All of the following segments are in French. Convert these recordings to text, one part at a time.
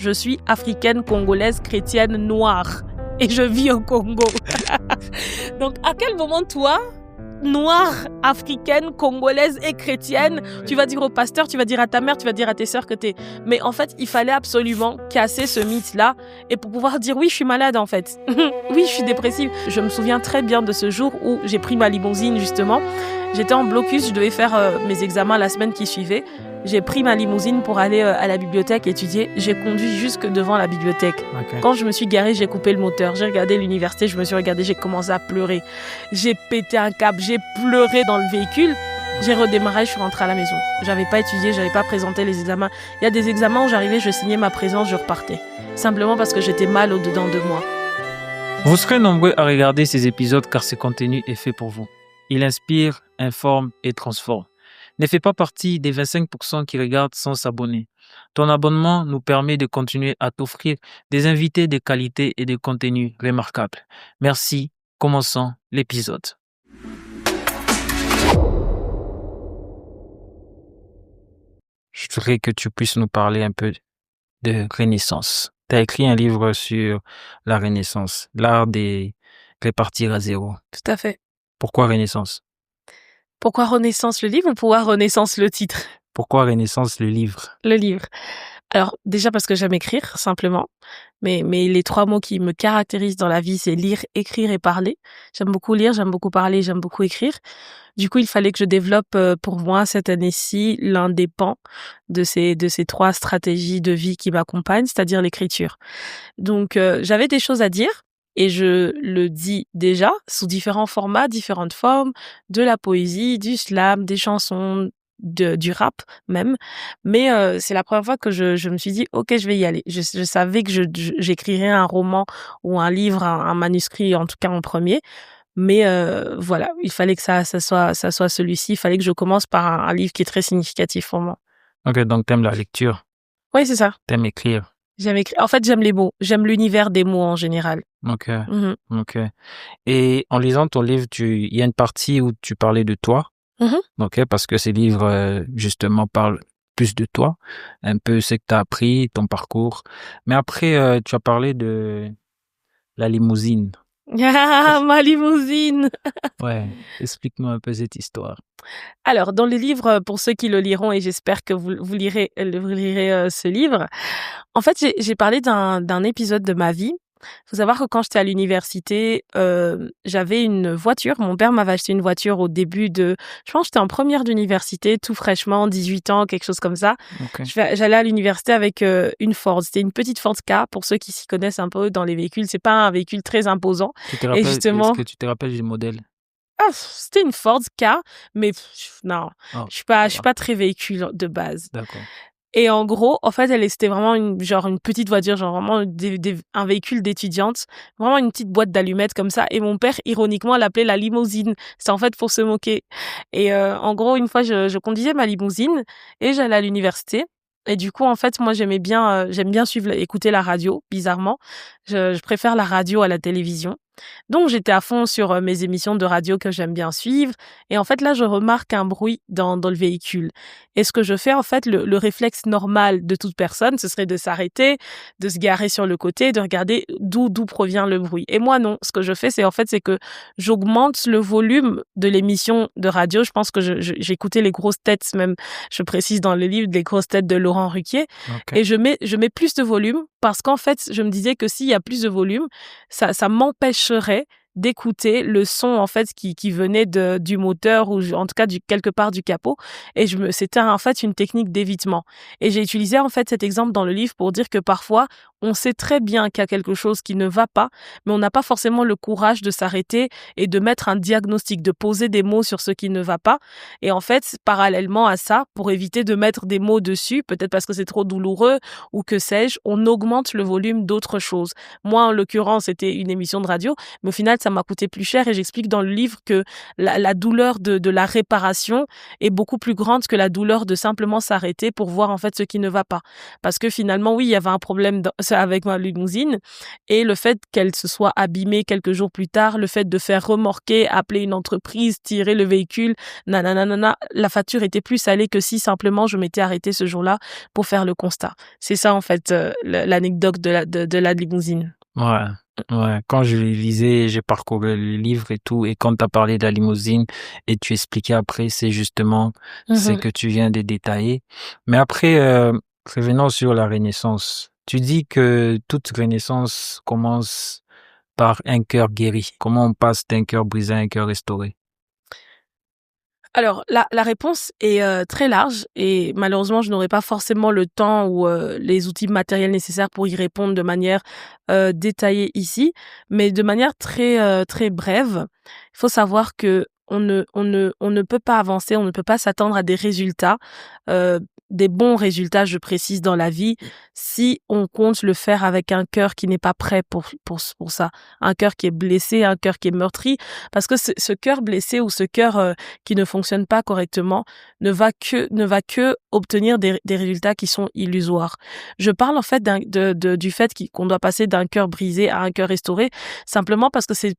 je suis africaine, congolaise, chrétienne, noire. Et je vis au Congo. Donc, à quel moment, toi, noire, africaine, congolaise et chrétienne, tu vas dire au pasteur, tu vas dire à ta mère, tu vas dire à tes sœurs que t'es... Mais en fait, il fallait absolument casser ce mythe-là et pour pouvoir dire oui, je suis malade en fait. Oui, je suis dépressive. Je me souviens très bien de ce jour où j'ai pris ma limousine justement. J'étais en blocus, je devais faire mes examens la semaine qui suivait. J'ai pris ma limousine pour aller à la bibliothèque étudier. J'ai conduit jusque devant la bibliothèque. Okay. Quand je me suis garée, j'ai coupé le moteur. J'ai regardé l'université, je me suis regardée, j'ai commencé à pleurer. J'ai pété un câble, j'ai pleuré dans le véhicule. J'ai redémarré, je suis rentrée à la maison. J'avais pas étudié, j'avais pas présenté les examens. Il y a des examens où j'arrivais, je signais ma présence, je repartais. Simplement parce que j'étais mal au-dedans de moi. Vous serez nombreux à regarder ces épisodes car ce contenu est fait pour vous. Il inspire, informe et transforme. Ne fais pas partie des 25% qui regardent sans s'abonner. Ton abonnement nous permet de continuer à t'offrir des invités de qualité et des contenus remarquables. Merci. Commençons l'épisode. Je voudrais que tu puisses nous parler un peu de Renaissance. Tu as écrit un livre sur la Renaissance, l'art de repartir à zéro. Tout à fait. Pourquoi Renaissance? Pourquoi Renaissance le livre ou pourquoi Renaissance le titre? Pourquoi Renaissance le livre? Le livre. Alors, déjà parce que j'aime écrire, simplement. Mais les 3 mots qui me caractérisent dans la vie, c'est lire, écrire et parler. J'aime beaucoup lire, j'aime beaucoup parler, j'aime beaucoup écrire. Du coup, il fallait que je développe pour moi cette année-ci l'un des pans de ces 3 stratégies de vie qui m'accompagnent, c'est-à-dire l'écriture. Donc, j'avais des choses à dire. Et je le dis déjà sous différents formats, différentes formes, de la poésie, du slam, des chansons, du rap même. Mais c'est la première fois que je me suis dit, ok, je vais y aller. Je savais que j'écrirais un roman ou un livre, un manuscrit, en tout cas en premier. Mais voilà, il fallait que ça soit celui-ci. Il fallait que je commence par un livre qui est très significatif pour moi. Ok, donc t'aimes la lecture. Oui, c'est ça. T'aimes écrire. J'aime écrire. En fait, j'aime les mots. J'aime l'univers des mots en général. Ok. Ok. Et en lisant ton livre, il y a une partie où tu parlais de toi. Ok, parce que ces livres, justement, parlent plus de toi, un peu ce que tu as appris, ton parcours. Mais après, tu as parlé de la limousine. Ah, ma limousine. Ouais, explique-nous un peu cette histoire. Alors, dans le livre, pour ceux qui le liront, et j'espère que vous lirez ce livre, en fait, j'ai parlé d'un épisode de ma vie. Il faut savoir que quand j'étais à l'université, j'avais une voiture. Mon père m'avait acheté une voiture au début je pense que j'étais en première d'université, tout fraîchement, 18 ans, quelque chose comme ça. Okay. J'allais à l'université avec une Ford. C'était une petite Ford Ka. Pour ceux qui s'y connaissent un peu dans les véhicules, c'est pas un véhicule très imposant. Et justement, est-ce que tu te rappelles du modèle? Ah, c'était une Ford Ka, mais non, je suis pas très véhicule de base. D'accord. Et en gros, en fait, c'était vraiment une petite voiture, genre vraiment un véhicule d'étudiante, vraiment une petite boîte d'allumettes comme ça. Et mon père, ironiquement, l'appelait la limousine. C'est en fait pour se moquer. Et en gros, une fois, je conduisais ma limousine et j'allais à l'université. Et du coup, en fait, moi, j'aime bien écouter la radio, bizarrement. Je préfère la radio à la télévision. Donc, j'étais à fond sur mes émissions de radio que j'aime bien suivre. Et en fait, là, je remarque un bruit dans le véhicule. Et ce que je fais, en fait, le réflexe normal de toute personne, ce serait de s'arrêter, de se garer sur le côté, de regarder d'où provient le bruit. Et moi, non. Ce que je fais, c'est que j'augmente le volume de l'émission de radio. Je pense que j'écoutais les grosses têtes, même, je précise dans le livre, les grosses têtes de Laurent Ruquier. Okay. Et je mets plus de volume parce qu'en fait, je me disais que s'il y a plus de volume, ça m'empêcherait d'écouter le son en fait qui venait du moteur ou en tout cas quelque part du capot. Et c'était en fait une technique d'évitement. Et j'ai utilisé en fait cet exemple dans le livre pour dire que parfois on sait très bien qu'il y a quelque chose qui ne va pas, mais on n'a pas forcément le courage de s'arrêter et de mettre un diagnostic, de poser des mots sur ce qui ne va pas. Et en fait, parallèlement à ça, pour éviter de mettre des mots dessus, peut-être parce que c'est trop douloureux ou que sais-je, on augmente le volume d'autres choses. Moi, en l'occurrence, c'était une émission de radio, mais au final, ça m'a coûté plus cher et j'explique dans le livre que la douleur de la réparation est beaucoup plus grande que la douleur de simplement s'arrêter pour voir en fait ce qui ne va pas. Parce que finalement, oui, il y avait un problème avec ma limousine et le fait qu'elle se soit abîmée quelques jours plus tard, le fait de faire remorquer, appeler une entreprise, tirer le véhicule, nanana, la facture était plus salée que si simplement je m'étais arrêtée ce jour-là pour faire le constat. C'est ça en fait l'anecdote de la limousine. Ouais, ouais. Quand je les lisais, j'ai parcouru le livre et tout, et quand tu as parlé de la limousine et tu expliquais après, c'est justement ce que tu viens de détailler. Mais après, revenons sur la Renaissance. Tu dis que toute Renaissance commence par un cœur guéri. Comment on passe d'un cœur brisé à un cœur restauré? Alors, la réponse est très large et malheureusement, je n'aurai pas forcément le temps ou les outils matériels nécessaires pour y répondre de manière détaillée ici, mais de manière très brève. Il faut savoir que on ne peut pas avancer, on ne peut pas s'attendre à des résultats, des bons résultats, je précise, dans la vie, si on compte le faire avec un cœur qui n'est pas prêt pour ça, un cœur qui est blessé, un cœur qui est meurtri, parce que ce cœur blessé ou ce cœur qui ne fonctionne pas correctement ne va que obtenir des résultats qui sont illusoires. Je parle en fait du fait qu'on doit passer d'un cœur brisé à un cœur restauré simplement parce que c'est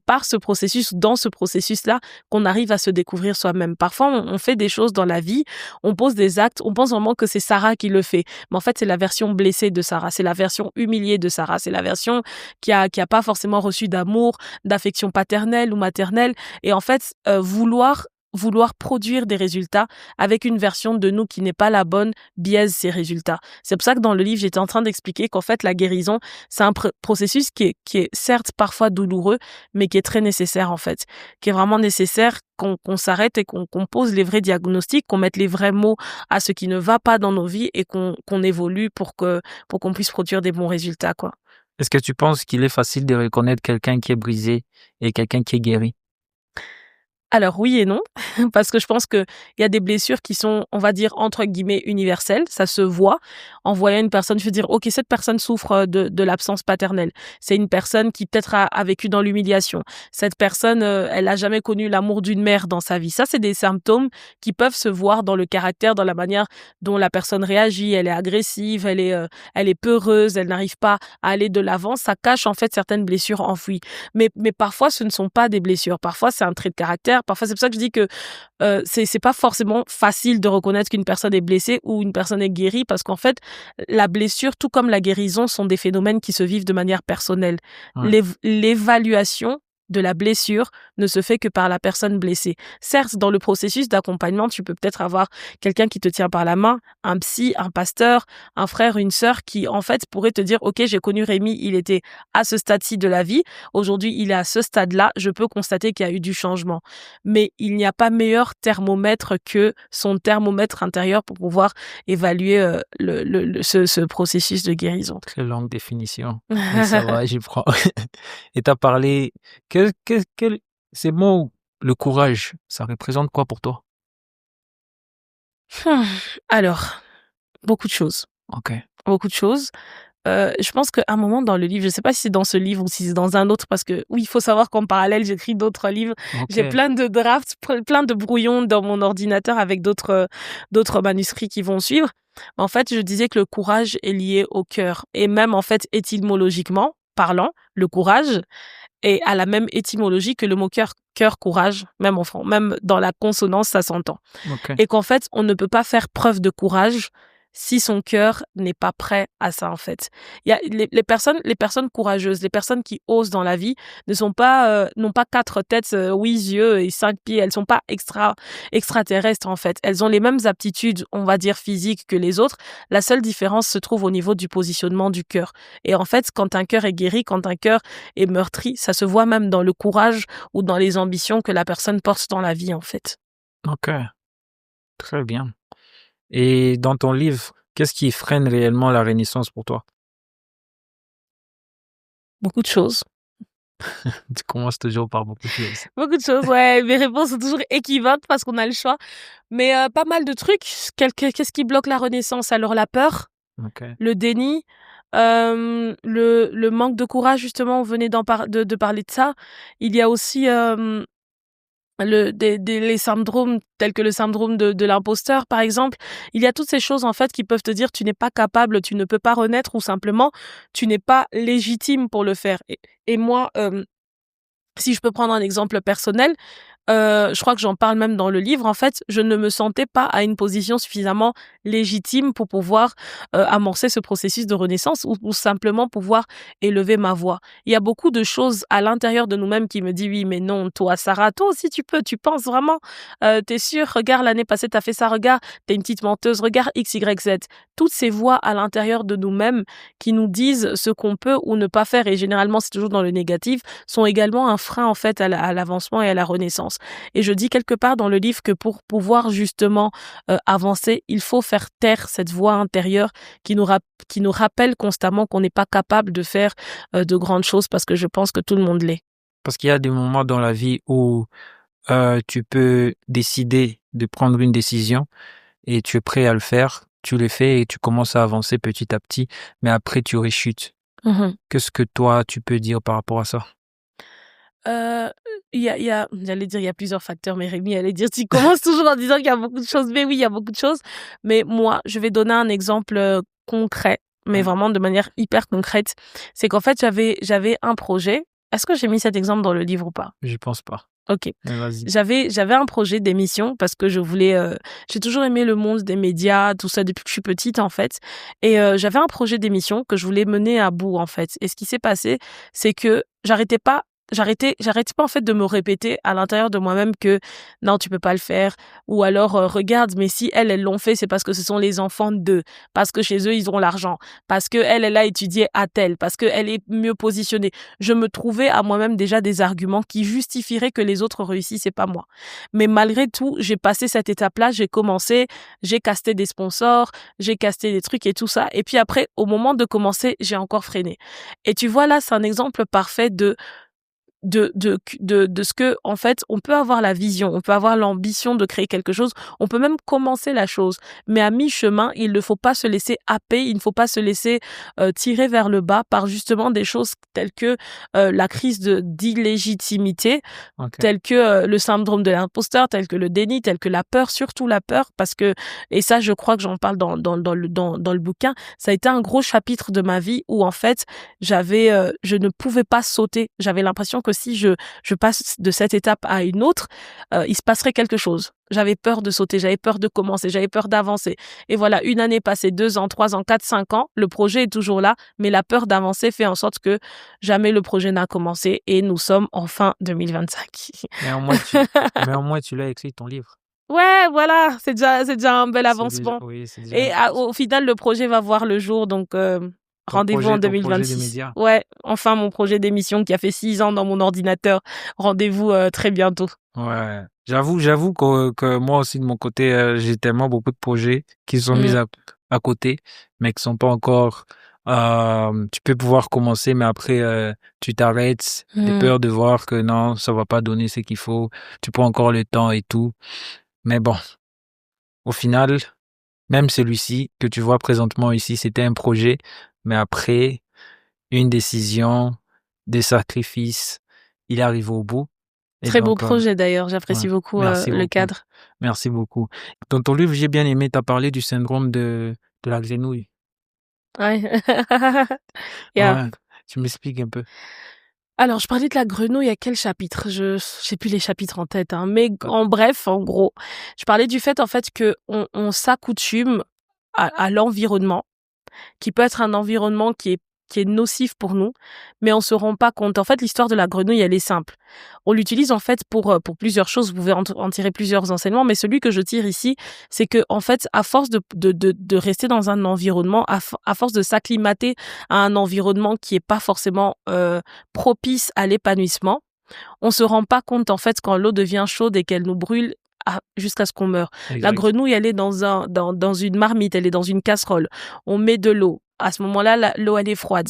par ce processus, dans ce processus-là, qu'on arrive à se découvrir soi-même. Parfois, on fait des choses dans la vie, on pose des actes, on pense vraiment que c'est Sarah qui le fait. Mais en fait, c'est la version blessée de Sarah, c'est la version humiliée de Sarah, c'est la version qui a pas forcément reçu d'amour, d'affection paternelle ou maternelle. Et en fait, vouloir produire des résultats avec une version de nous qui n'est pas la bonne biaise ces résultats. C'est pour ça que dans le livre, j'étais en train d'expliquer qu'en fait, la guérison, c'est un processus qui est certes parfois douloureux, mais qui est très nécessaire en fait, qui est vraiment nécessaire qu'on s'arrête et qu'on pose les vrais diagnostics, qu'on mette les vrais mots à ce qui ne va pas dans nos vies et qu'on évolue pour qu'on puisse produire des bons résultats, quoi. Est-ce que tu penses qu'il est facile de reconnaître quelqu'un qui est brisé et quelqu'un qui est guéri? Alors oui et non, parce que je pense que il y a des blessures qui sont, on va dire, entre guillemets, universelles. Ça se voit. En voyant une personne, je veux dire, OK, cette personne souffre de l'absence paternelle. C'est une personne qui peut-être a vécu dans l'humiliation. Cette personne, elle a jamais connu l'amour d'une mère dans sa vie. Ça, c'est des symptômes qui peuvent se voir dans le caractère, dans la manière dont la personne réagit. Elle est agressive, elle est peureuse, elle n'arrive pas à aller de l'avant. Ça cache en fait certaines blessures enfouies. Mais parfois, ce ne sont pas des blessures. Parfois, c'est un trait de caractère. Parfois, c'est pour ça que je dis que c'est pas forcément facile de reconnaître qu'une personne est blessée ou une personne est guérie parce qu'en fait, la blessure, tout comme la guérison, sont des phénomènes qui se vivent de manière personnelle. Ouais. L'évaluation de la blessure ne se fait que par la personne blessée. Certes, dans le processus d'accompagnement, tu peux peut-être avoir quelqu'un qui te tient par la main, un psy, un pasteur, un frère, une sœur qui, en fait, pourrait te dire, OK, j'ai connu Rémi, il était à ce stade-ci de la vie. Aujourd'hui, il est à ce stade-là. Je peux constater qu'il y a eu du changement. Mais il n'y a pas meilleur thermomètre que son thermomètre intérieur pour pouvoir évaluer ce processus de guérison. Très longue définition. Mais ça va, j'y prends. Et tu as parlé, ces mots, le courage, ça représente quoi pour toi? Alors, beaucoup de choses. OK. Beaucoup de choses. Je pense qu'à un moment dans le livre, je sais pas si c'est dans ce livre ou si c'est dans un autre parce que oui, il faut savoir qu'en parallèle, j'écris d'autres livres. J'ai OK. plein de drafts, plein de brouillons dans mon ordinateur avec d'autres manuscrits qui vont suivre. En fait, je disais que le courage est lié au cœur et même en fait étymologiquement parlant, le courage est à la même étymologie que le mot cœur, courage, même même dans la consonance, ça s'entend. OK. Et qu'en fait, on ne peut pas faire preuve de courage si son cœur n'est pas prêt à ça, en fait. Il y a les personnes courageuses, les personnes qui osent dans la vie n'ont pas 4 têtes, 8 yeux et 5 pieds. Elles sont pas extraterrestres, en fait. Elles ont les mêmes aptitudes, on va dire, physiques que les autres. La seule différence se trouve au niveau du positionnement du cœur. Et en fait, quand un cœur est guéri, quand un cœur est meurtri, ça se voit même dans le courage ou dans les ambitions que la personne porte dans la vie, en fait. OK. Très bien. Et dans ton livre, qu'est-ce qui freine réellement la Renaissance pour toi? Beaucoup de choses. Tu commences toujours par beaucoup de choses. Beaucoup de choses, ouais. Mes réponses sont toujours équivoques parce qu'on a le choix. Mais pas mal de trucs. Qu'est-ce qui bloque la Renaissance? Alors la peur, OK. le déni, le manque de courage, justement, on venait de parler de ça. Il y a aussi les syndromes tels que le syndrome de l'imposteur, par exemple. Il y a toutes ces choses, en fait, qui peuvent te dire tu n'es pas capable, tu ne peux pas renaître, ou simplement tu n'es pas légitime pour le faire. Et moi, si je peux prendre un exemple personnel, je crois que j'en parle même dans le livre, en fait, je ne me sentais pas à une position suffisamment légitime pour pouvoir amorcer ce processus de renaissance, ou simplement pouvoir élever ma voix. Il y a beaucoup de choses à l'intérieur de nous-mêmes qui me disent oui, mais non, toi, Sarah, toi aussi tu peux, tu penses vraiment, t'es sûre, regarde, l'année passée t'as fait ça, regarde, t'es une petite menteuse, regarde X, Y, Z. Toutes ces voix à l'intérieur de nous-mêmes qui nous disent ce qu'on peut ou ne pas faire, et généralement c'est toujours dans le négatif, sont également un frein, en fait, à l'avancement et à la renaissance. Et je dis quelque part dans le livre que pour pouvoir justement avancer, il faut faire taire cette voix intérieure qui nous rappelle constamment qu'on n'est pas capable de faire de grandes choses, parce que je pense que tout le monde l'est. Parce qu'il y a des moments dans la vie où tu peux décider de prendre une décision et tu es prêt à le faire, tu le fais et tu commences à avancer petit à petit, mais après tu rechutes. Qu'est-ce que toi, tu peux dire par rapport à ça? J'allais dire il y a plusieurs facteurs, mais Rémi allait dire tu commences toujours en disant qu'il y a beaucoup de choses. Mais oui, il y a beaucoup de choses. Mais moi, je vais donner un exemple concret, mais vraiment de manière hyper concrète. C'est qu'en fait, j'avais un projet. Est-ce que j'ai mis cet exemple dans le livre ou pas? Je pense pas. Ok. Mais vas-y. J'avais un projet d'émission parce que je voulais. J'ai toujours aimé le monde des médias, tout ça depuis que je suis petite, en fait. Et j'avais un projet d'émission que je voulais mener à bout, en fait. Et ce qui s'est passé, c'est que j'arrêtais pas en fait de me répéter à l'intérieur de moi-même que non, tu peux pas le faire, ou alors regarde, mais si elles l'ont fait, c'est parce que ce sont les enfants d'eux, parce que chez eux ils ont l'argent, parce que elle a étudié à tel, parce que elle est mieux positionnée. Je me trouvais à moi-même déjà des arguments qui justifieraient que les autres réussissent et pas moi. Mais malgré tout, j'ai passé cette étape-là, j'ai commencé, j'ai casté des sponsors, j'ai casté des trucs et tout ça, et puis après, au moment de commencer, j'ai encore freiné. Et tu vois, là, c'est un exemple parfait de ce que, en fait, on peut avoir la vision, on peut avoir l'ambition de créer quelque chose, on peut même commencer la chose, mais à mi-chemin, il ne faut pas se laisser happer, il ne faut pas se laisser tirer vers le bas par justement des choses telles que la crise d'illégitimité, telles que le syndrome de l'imposteur, telles que le déni, telles que la peur, surtout la peur, parce que, et ça, je crois que j'en parle dans le bouquin, ça a été un gros chapitre de ma vie où, en fait, je ne pouvais pas sauter. J'avais l'impression que si je passe de cette étape à une autre, il se passerait quelque chose. J'avais peur de sauter, j'avais peur de commencer, j'avais peur d'avancer. Et voilà, une année passée, 2 ans, 3 ans, 4, 5 ans, le projet est toujours là, mais la peur d'avancer fait en sorte que jamais le projet n'a commencé, et nous sommes en fin 2025. Mais au moins, tu l'as écrit ton livre. Ouais, voilà, c'est déjà un bel avancement. C'est déjà Et au final, le projet va voir le jour, donc rendez-vous en 2026. Ouais, enfin mon projet d'émission qui a fait 6 ans dans mon ordinateur. Rendez-vous très bientôt. Ouais, j'avoue que moi aussi de mon côté, j'ai tellement beaucoup de projets qui sont mis à côté, mais qui sont pas encore. Tu peux pouvoir commencer, mais après tu t'arrêtes, de peur de voir que non, ça va pas donner ce qu'il faut. Tu prends encore le temps et tout, mais bon, au final, même celui-ci que tu vois présentement ici, c'était un projet, mais après une décision, des sacrifices, il est arrivé au bout. Et Très donc, beau projet d'ailleurs, j'apprécie beaucoup le cadre. Merci beaucoup. Dans ton livre, j'ai bien aimé, tu as parlé du syndrome de la grenouille. Ouais. Ouais, tu m'expliques un peu. Alors, je parlais de la grenouille à quel chapitre? Je sais plus les chapitres en tête, hein. Mais en bref, en gros, je parlais du fait, en fait, que on s'accoutume à l'environnement, qui peut être un environnement qui est nocif pour nous, mais on se rend pas compte. En fait, l'histoire de la grenouille, elle est simple. On l'utilise, en fait, pour plusieurs choses. Vous pouvez en tirer plusieurs enseignements, mais celui que je tire ici, c'est que, en fait, à force de rester dans un environnement, à force de s'acclimater à un environnement qui est pas forcément propice à l'épanouissement, on se rend pas compte, en fait, quand l'eau devient chaude et qu'elle nous brûle jusqu'à ce qu'on meure. Exact. La grenouille, elle est dans une marmite, elle est dans une casserole. On met de l'eau. À ce moment-là, l'eau, elle est froide.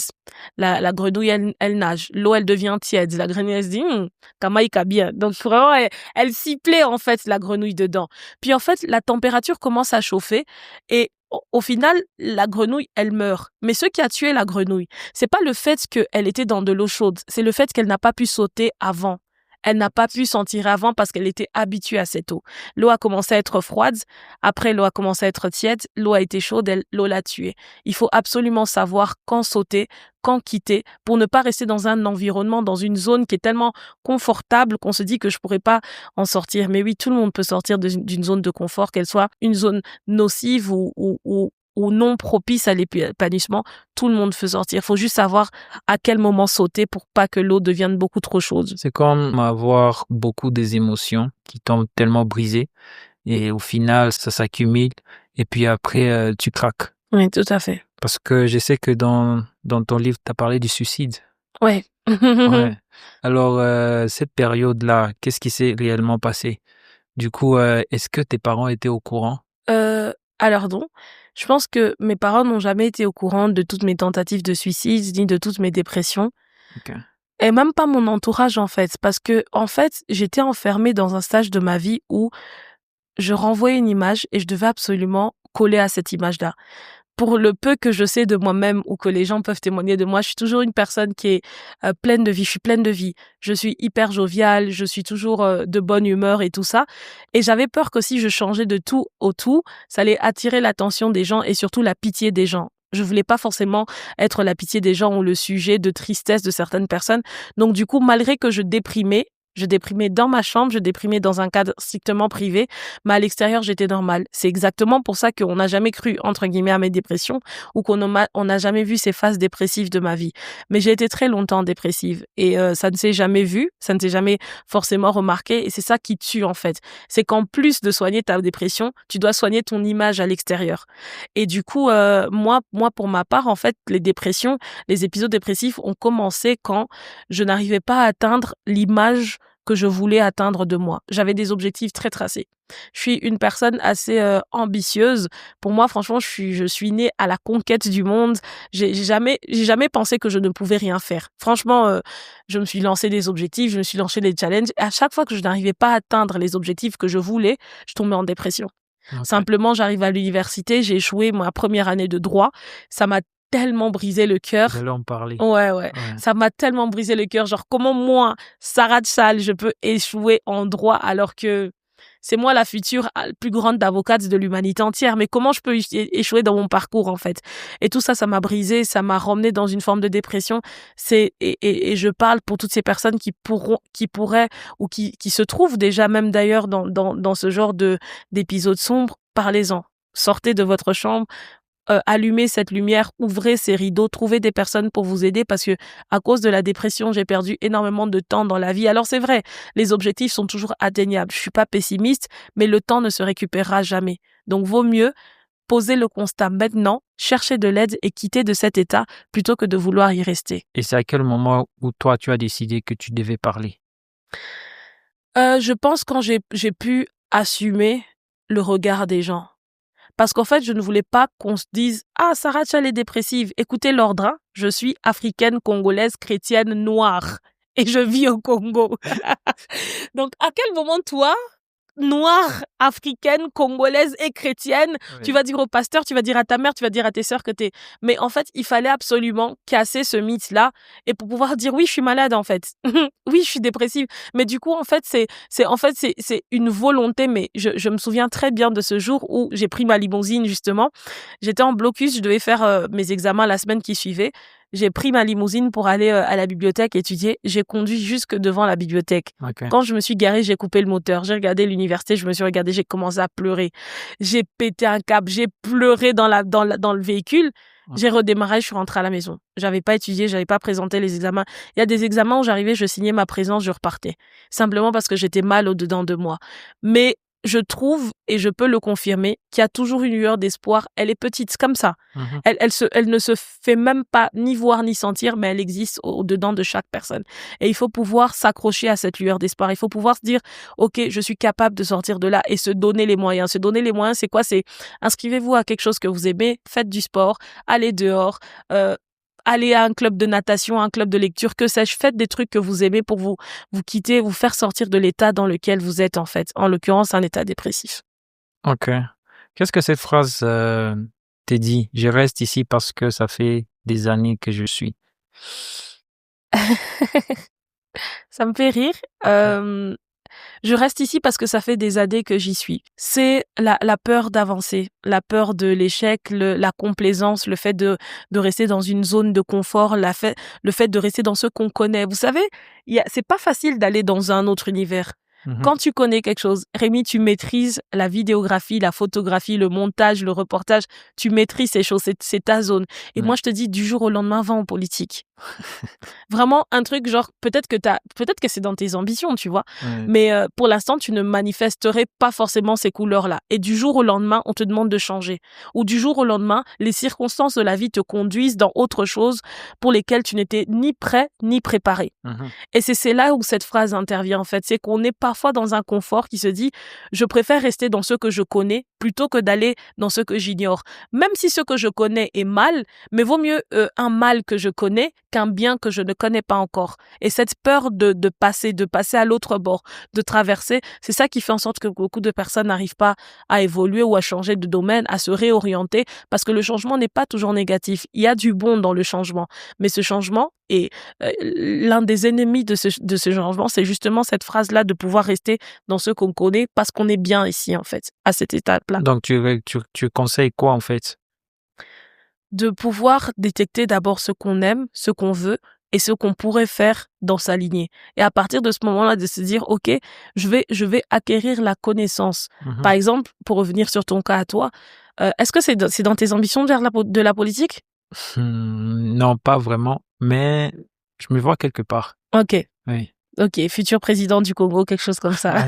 La grenouille, elle nage. L'eau, elle devient tiède. La grenouille, elle se dit, kamaïka bien. Donc, vraiment, elle s'y plaît, en fait, la grenouille dedans. Puis, en fait, la température commence à chauffer et au final, la grenouille, elle meurt. Mais ce qui a tué la grenouille, c'est pas le fait qu'elle était dans de l'eau chaude, c'est le fait qu'elle n'a pas pu sauter avant. Elle n'a pas pu s'en tirer avant parce qu'elle était habituée à cette eau. L'eau a commencé à être froide, après l'eau a commencé à être tiède, l'eau a été chaude, l'eau l'a tuée. Il faut absolument savoir quand sauter, quand quitter, pour ne pas rester dans un environnement, dans une zone qui est tellement confortable qu'on se dit que je pourrais pas en sortir. Mais oui, tout le monde peut sortir d'une zone de confort, qu'elle soit une zone nocive ou non propice à l'épanouissement. Tout le monde peut sortir. Il faut juste savoir à quel moment sauter pour pas que l'eau devienne beaucoup trop chaude. C'est comme avoir beaucoup des émotions qui tombent tellement brisées et au final, ça s'accumule et puis après, tu craques. Oui, tout à fait. Parce que je sais que dans ton livre, tu as parlé du suicide. Ouais. Ouais. Alors, cette période-là, qu'est-ce qui s'est réellement passé? Du coup, est-ce que tes parents étaient au courant? Alors non. Je pense que mes parents n'ont jamais été au courant de toutes mes tentatives de suicide, ni de toutes mes dépressions. Ok. Et même pas mon entourage, en fait. Parce que, en fait, j'étais enfermée dans un stage de ma vie où je renvoyais une image et je devais absolument coller à cette image-là. Pour le peu que je sais de moi-même ou que les gens peuvent témoigner de moi, je suis toujours une personne qui est pleine de vie. Je suis pleine de vie. Je suis hyper joviale. Je suis toujours de bonne humeur et tout ça. Et j'avais peur que si je changeais de tout au tout, ça allait attirer l'attention des gens et surtout la pitié des gens. Je voulais pas forcément être la pitié des gens ou le sujet de tristesse de certaines personnes. Donc du coup, malgré que je déprimais dans ma chambre, je déprimais dans un cadre strictement privé, mais à l'extérieur, j'étais normale. C'est exactement pour ça qu'on n'a jamais cru, entre guillemets, à mes dépressions ou on n'a jamais vu ces phases dépressives de ma vie. Mais j'ai été très longtemps dépressive et ça ne s'est jamais vu, ça ne s'est jamais forcément remarqué et c'est ça qui tue en fait. C'est qu'en plus de soigner ta dépression, tu dois soigner ton image à l'extérieur. Et du coup, moi, pour ma part, en fait, les épisodes dépressifs ont commencé quand je n'arrivais pas à atteindre l'image que je voulais atteindre de moi. J'avais des objectifs très tracés. Je suis une personne assez ambitieuse. Pour moi, franchement, je suis née à la conquête du monde. J'ai jamais pensé que je ne pouvais rien faire. Franchement, je me suis lancé des objectifs, je me suis lancé des challenges. Et à chaque fois que je n'arrivais pas à atteindre les objectifs que je voulais, je tombais en dépression. Ok. Simplement, j'arrive à l'université, j'ai échoué ma première année de droit. Ça m'a tellement brisé le cœur. J'allais en parler. Ouais. Ça m'a tellement brisé le cœur. Genre, comment moi, Sarah Tchal, je peux échouer en droit alors que c'est moi la future plus grande avocate de l'humanité entière. Mais comment je peux échouer dans mon parcours, en fait? Et tout ça, ça m'a brisé, ça m'a ramené dans une forme de dépression. Et je parle pour toutes ces personnes qui pourraient, ou qui se trouvent déjà même d'ailleurs dans ce genre d'épisodes sombres. Parlez-en. Sortez de votre chambre. Allumez cette lumière, ouvrez ces rideaux, trouvez des personnes pour vous aider parce que à cause de la dépression, j'ai perdu énormément de temps dans la vie. Alors c'est vrai, les objectifs sont toujours atteignables. Je suis pas pessimiste, mais le temps ne se récupérera jamais. Donc vaut mieux poser le constat maintenant, chercher de l'aide et quitter de cet état plutôt que de vouloir y rester. Et c'est à quel moment où toi, tu as décidé que tu devais parler? Je pense quand j'ai pu assumer le regard des gens. Parce qu'en fait, je ne voulais pas qu'on se dise « Ah, Sarah Tchal est dépressive. Écoutez l'ordre, hein. Je suis africaine, congolaise, chrétienne, noire. Et je vis au Congo. » Donc, à quel moment, toi, noire, africaine, congolaise et chrétienne, tu vas dire au pasteur, tu vas dire à ta mère, tu vas dire à tes sœurs que t'es... Mais en fait, il fallait absolument casser ce mythe-là et pour pouvoir dire oui, je suis malade en fait. Oui, je suis dépressive. Mais du coup, en fait, c'est une volonté. Mais je me souviens très bien de ce jour où j'ai pris ma limousine, justement. J'étais en blocus, je devais faire mes examens la semaine qui suivait. J'ai pris ma limousine pour aller à la bibliothèque étudier. J'ai conduit jusque devant la bibliothèque. Okay. Quand je me suis garée, j'ai coupé le moteur. J'ai regardé l'université, je me suis regardée, j'ai commencé à pleurer. J'ai pété un câble, j'ai pleuré dans le véhicule. Okay. J'ai redémarré, je suis rentrée à la maison. J'avais pas étudié, j'avais pas présenté les examens. Il y a des examens où j'arrivais, je signais ma présence, je repartais. Simplement parce que j'étais mal au-dedans de moi. Mais je trouve, et je peux le confirmer, qu'il y a toujours une lueur d'espoir. Elle est petite, comme ça. Elle ne se fait même pas ni voir ni sentir, mais elle existe au-dedans de chaque personne. Et il faut pouvoir s'accrocher à cette lueur d'espoir. Il faut pouvoir se dire, OK, je suis capable de sortir de là et se donner les moyens. Se donner les moyens, c'est quoi? C'est inscrivez-vous à quelque chose que vous aimez, faites du sport, allez dehors, allez à un club de natation, un club de lecture, que sais-je, faites des trucs que vous aimez pour vous quitter, vous faire sortir de l'état dans lequel vous êtes en fait. En l'occurrence, un état dépressif. Ok. Qu'est-ce que cette phrase t'es dit, je reste ici parce que ça fait des années que je suis. Ça me fait rire. Je reste ici parce que ça fait des années que j'y suis. C'est la peur d'avancer, la peur de l'échec, la complaisance, le fait de rester dans une zone de confort, le fait de rester dans ce qu'on connaît. Vous savez, c'est pas facile d'aller dans un autre univers. Quand tu connais quelque chose, Rémi, tu maîtrises la vidéographie, la photographie, le montage, le reportage, tu maîtrises ces choses, c'est ta zone. Et moi, je te dis, du jour au lendemain, va en politique. Vraiment un truc genre peut-être que c'est dans tes ambitions, tu vois, mais pour l'instant tu ne manifesterais pas forcément ces couleurs-là, et du jour au lendemain on te demande de changer, ou du jour au lendemain les circonstances de la vie te conduisent dans autre chose pour lesquelles tu n'étais ni prêt ni préparé. Et c'est là où cette phrase intervient en fait, c'est qu'on est parfois dans un confort qui se dit je préfère rester dans ce que je connais plutôt que d'aller dans ce que j'ignore, même si ce que je connais est mal, mais vaut mieux un mal que je connais qu'un bien que je ne connais pas encore. Et cette peur de passer à l'autre bord, de traverser, c'est ça qui fait en sorte que beaucoup de personnes n'arrivent pas à évoluer ou à changer de domaine, à se réorienter, parce que le changement n'est pas toujours négatif. Il y a du bon dans le changement, mais ce changement est l'un des ennemis de ce changement, c'est justement cette phrase-là de pouvoir rester dans ce qu'on connaît parce qu'on est bien ici, en fait, à cette étape-là. Donc, tu conseilles quoi, en fait? De pouvoir détecter d'abord ce qu'on aime, ce qu'on veut et ce qu'on pourrait faire dans sa lignée. Et à partir de ce moment-là, de se dire, OK, je vais acquérir la connaissance. Par exemple, pour revenir sur ton cas à toi, est-ce que c'est dans tes ambitions de faire de la politique? Non, pas vraiment, mais je me vois quelque part. OK. Oui. OK, futur président du Congo, quelque chose comme ça.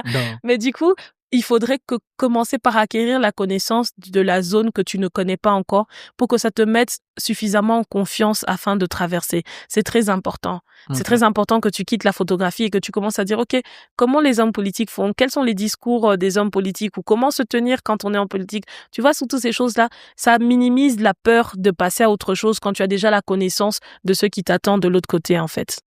Non. Mais du coup, il faudrait commencer par acquérir la connaissance de la zone que tu ne connais pas encore pour que ça te mette suffisamment en confiance afin de traverser. C'est très important. C'est très important que tu quittes la photographie et que tu commences à dire, OK, comment les hommes politiques font? Quels sont les discours des hommes politiques? Ou comment se tenir quand on est en politique? Tu vois, sous toutes ces choses-là, ça minimise la peur de passer à autre chose quand tu as déjà la connaissance de ce qui t'attend de l'autre côté, en fait.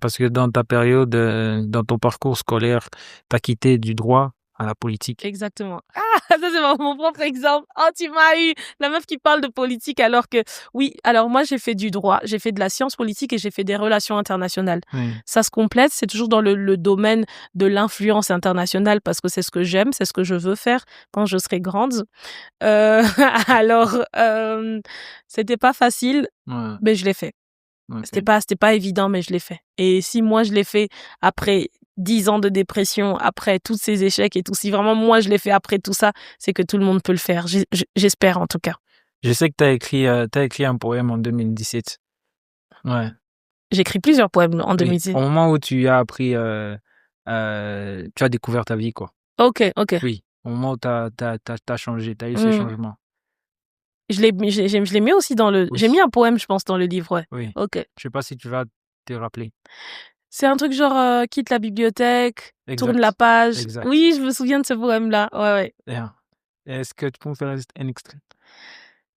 Parce que dans ta période, dans ton parcours scolaire, t'as quitté du droit à la politique. Exactement. Ah, ça c'est mon propre exemple. Oh, tu m'as eu la meuf qui parle de politique alors que... Oui, alors moi j'ai fait du droit, j'ai fait de la science politique et j'ai fait des relations internationales. Ça se complète, c'est toujours dans le domaine de l'influence internationale parce que c'est ce que j'aime, c'est ce que je veux faire quand je serai grande. Alors, c'était pas facile, mais je l'ai fait. C'était pas évident, mais je l'ai fait. Et si moi je l'ai fait après 10 ans de dépression, après tous ces échecs et tout, si vraiment moi je l'ai fait après tout ça, c'est que tout le monde peut le faire. J'espère en tout cas. Je sais que t'as écrit un poème en 2017. Ouais. J'ai écrit plusieurs poèmes en 2017. Au moment où tu as appris, tu as découvert ta vie, quoi. Ok. Oui. Au moment où t'as changé, t'as eu ce changement. Je l'ai mis aussi dans le... Oui. J'ai mis un poème, je pense, dans le livre, ouais. Oui. Ok. Je sais pas si tu vas te rappeler. C'est un truc genre quitte la bibliothèque, tourne la page. Exact. Oui, je me souviens de ce poème-là. Ouais. Yeah. Est-ce que tu peux me faire un extrait?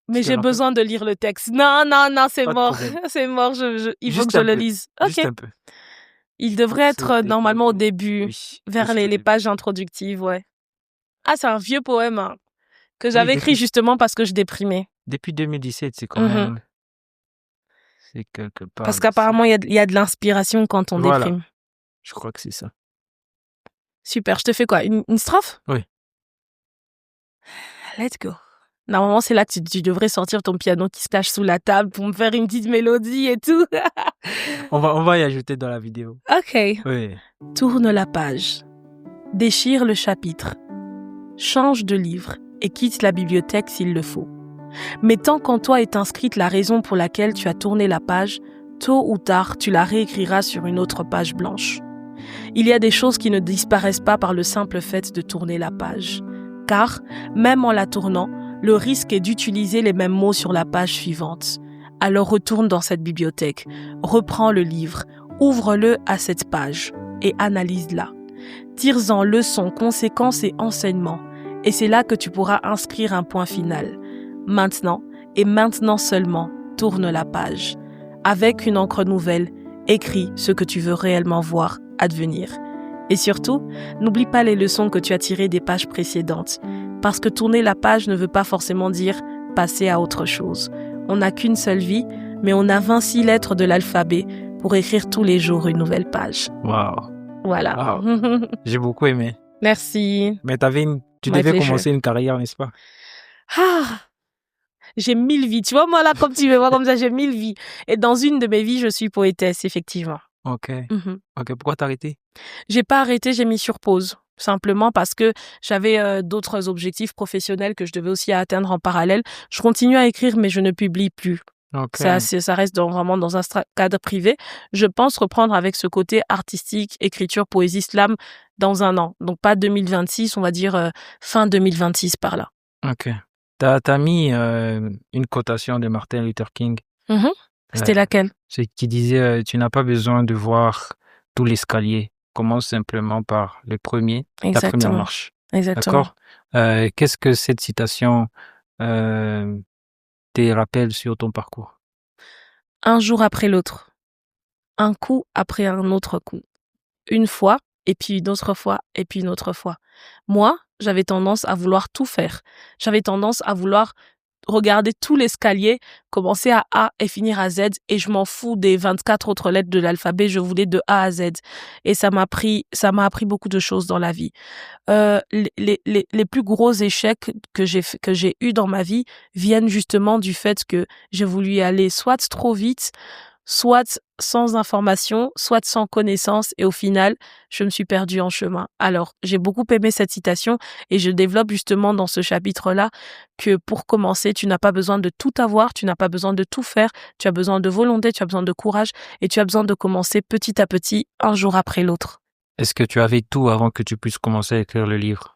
Mais j'ai besoin de lire le texte. Non, c'est mort. C'est mort. Il faut que je le lise. Ok. Juste un peu. Il devrait être normalement au début, vers les pages introductives, ouais. Ah, c'est un vieux poème que j'avais écrit justement parce que je déprimais. Depuis 2017, c'est quand même... C'est quelque part... Parce qu'apparemment, il y a de l'inspiration quand on déprime. Je crois que c'est ça. Super, je te fais quoi? Une strophe? Oui. Let's go. Normalement, c'est là que tu devrais sortir ton piano qui se cache sous la table pour me faire une petite mélodie et tout. on va y ajouter dans la vidéo. Ok. Oui. Tourne la page. Déchire le chapitre. Change de livre et quitte la bibliothèque s'il le faut. Mais tant qu'en toi est inscrite la raison pour laquelle tu as tourné la page, tôt ou tard, tu la réécriras sur une autre page blanche. Il y a des choses qui ne disparaissent pas par le simple fait de tourner la page. Car, même en la tournant, le risque est d'utiliser les mêmes mots sur la page suivante. Alors retourne dans cette bibliothèque, reprends le livre, ouvre-le à cette page et analyse-la. Tire-en leçons, conséquences et enseignements. Et c'est là que tu pourras inscrire un point final. Maintenant, et maintenant seulement, tourne la page. Avec une encre nouvelle, écris ce que tu veux réellement voir advenir. Et surtout, n'oublie pas les leçons que tu as tirées des pages précédentes. Parce que tourner la page ne veut pas forcément dire passer à autre chose. On n'a qu'une seule vie, mais on a 26 lettres de l'alphabet pour écrire tous les jours une nouvelle page. Wow. Voilà. Wow. J'ai beaucoup aimé. Merci. Mais tu My devais pleasure. commencer une carrière, n'est-ce pas? J'ai 1000 vies. Tu vois, moi là, comme tu me vois comme ça, j'ai 1000 vies. Et dans une de mes vies, je suis poétesse, effectivement. Ok. Mhm. Ok. Pourquoi t'as arrêté? J'ai pas arrêté, j'ai mis sur pause. Simplement parce que j'avais d'autres objectifs professionnels que je devais aussi atteindre en parallèle. Je continue à écrire, mais je ne publie plus. Ok. Ça reste vraiment dans un cadre privé. Je pense reprendre avec ce côté artistique, écriture, poésie, slam dans un an. Donc pas 2026, on va dire fin 2026 par là. Ok. T'as mis une cotation de Martin Luther King. Mhm. C'était laquelle? C'est qui disait tu n'as pas besoin de voir tout l'escalier. Commence simplement par la première marche. Exactement. D'accord? Qu'est-ce que cette citation te rappelle sur ton parcours? Un jour après l'autre. Un coup après un autre coup. Une fois, et puis une autre fois, et puis une autre fois. Moi, j'avais tendance à vouloir tout faire. J'avais tendance à vouloir regarder tout l'escalier, commencer à A et finir à Z, et je m'en fous des 24 autres lettres de l'alphabet, je voulais de A à Z. Et ça m'a appris beaucoup de choses dans la vie. Les plus gros échecs que j'ai eu dans ma vie viennent justement du fait que j'ai voulu y aller soit trop vite, soit sans information, soit sans connaissance, et au final, je me suis perdue en chemin. Alors, j'ai beaucoup aimé cette citation et je développe justement dans ce chapitre-là que pour commencer, tu n'as pas besoin de tout avoir, tu n'as pas besoin de tout faire, tu as besoin de volonté, tu as besoin de courage et tu as besoin de commencer petit à petit, un jour après l'autre. Est-ce que tu avais tout avant que tu puisses commencer à écrire le livre?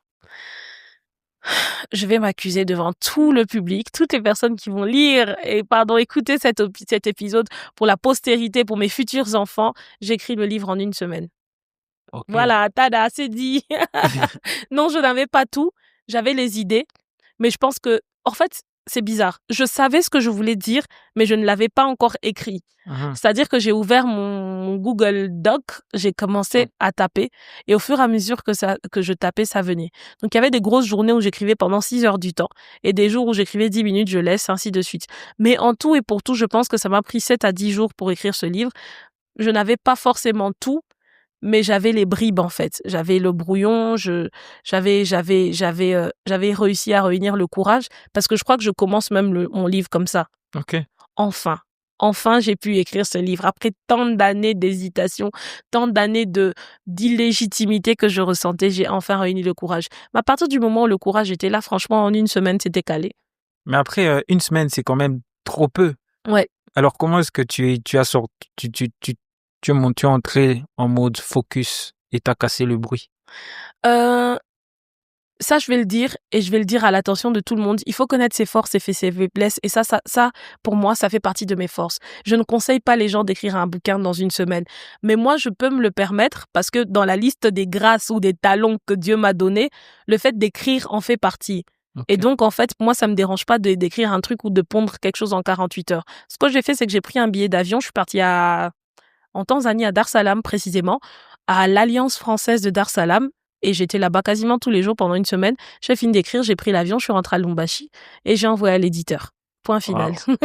Je vais m'accuser devant tout le public, toutes les personnes qui vont lire et écouter cet épisode pour la postérité, pour mes futurs enfants. J'écris le livre en 1 semaine. Okay. Voilà, tada, c'est dit. Non, je n'avais pas tout. J'avais les idées, mais je pense que, en fait, c'est bizarre. Je savais ce que je voulais dire, mais je ne l'avais pas encore écrit. C'est-à-dire que j'ai ouvert mon Google Doc, j'ai commencé à taper, et au fur et à mesure que je tapais, ça venait. Donc, il y avait des grosses journées où j'écrivais pendant 6 heures du temps, et des jours où j'écrivais 10 minutes, je laisse, ainsi de suite. Mais en tout et pour tout, je pense que ça m'a pris 7 à 10 jours pour écrire ce livre. Je n'avais pas forcément tout, mais j'avais les bribes, en fait. J'avais le brouillon, j'avais réussi à réunir le courage, parce que je crois que je commence même mon livre comme ça. Ok. Enfin, j'ai pu écrire ce livre. Après tant d'années d'hésitation, tant d'années d'illégitimité que je ressentais, j'ai enfin réuni le courage. Mais à partir du moment où le courage était là, franchement, en 1 semaine, c'était calé. Mais après, 1 semaine, c'est quand même trop peu. Ouais. Alors, comment est-ce que tu es entré en mode focus et t'as cassé le bruit? Ça, je vais le dire, et je vais le dire à l'attention de tout le monde. Il faut connaître ses forces et ses faiblesses. Et ça, pour moi, ça fait partie de mes forces. Je ne conseille pas les gens d'écrire un bouquin dans 1 semaine. Mais moi, je peux me le permettre parce que dans la liste des grâces ou des talents que Dieu m'a donné, le fait d'écrire en fait partie. Okay. Et donc, en fait, moi, ça me dérange pas d'écrire un truc ou de pondre quelque chose en 48 heures. Ce que j'ai fait, c'est que j'ai pris un billet d'avion. Je suis partie en Tanzanie, à Dar Salam précisément, à l'Alliance française de Dar Salam. Et j'étais là-bas quasiment tous les jours pendant 1 semaine. J'ai fini d'écrire, j'ai pris l'avion, je suis rentrée à Lubumbashi et j'ai envoyé à l'éditeur. Point final. Wow.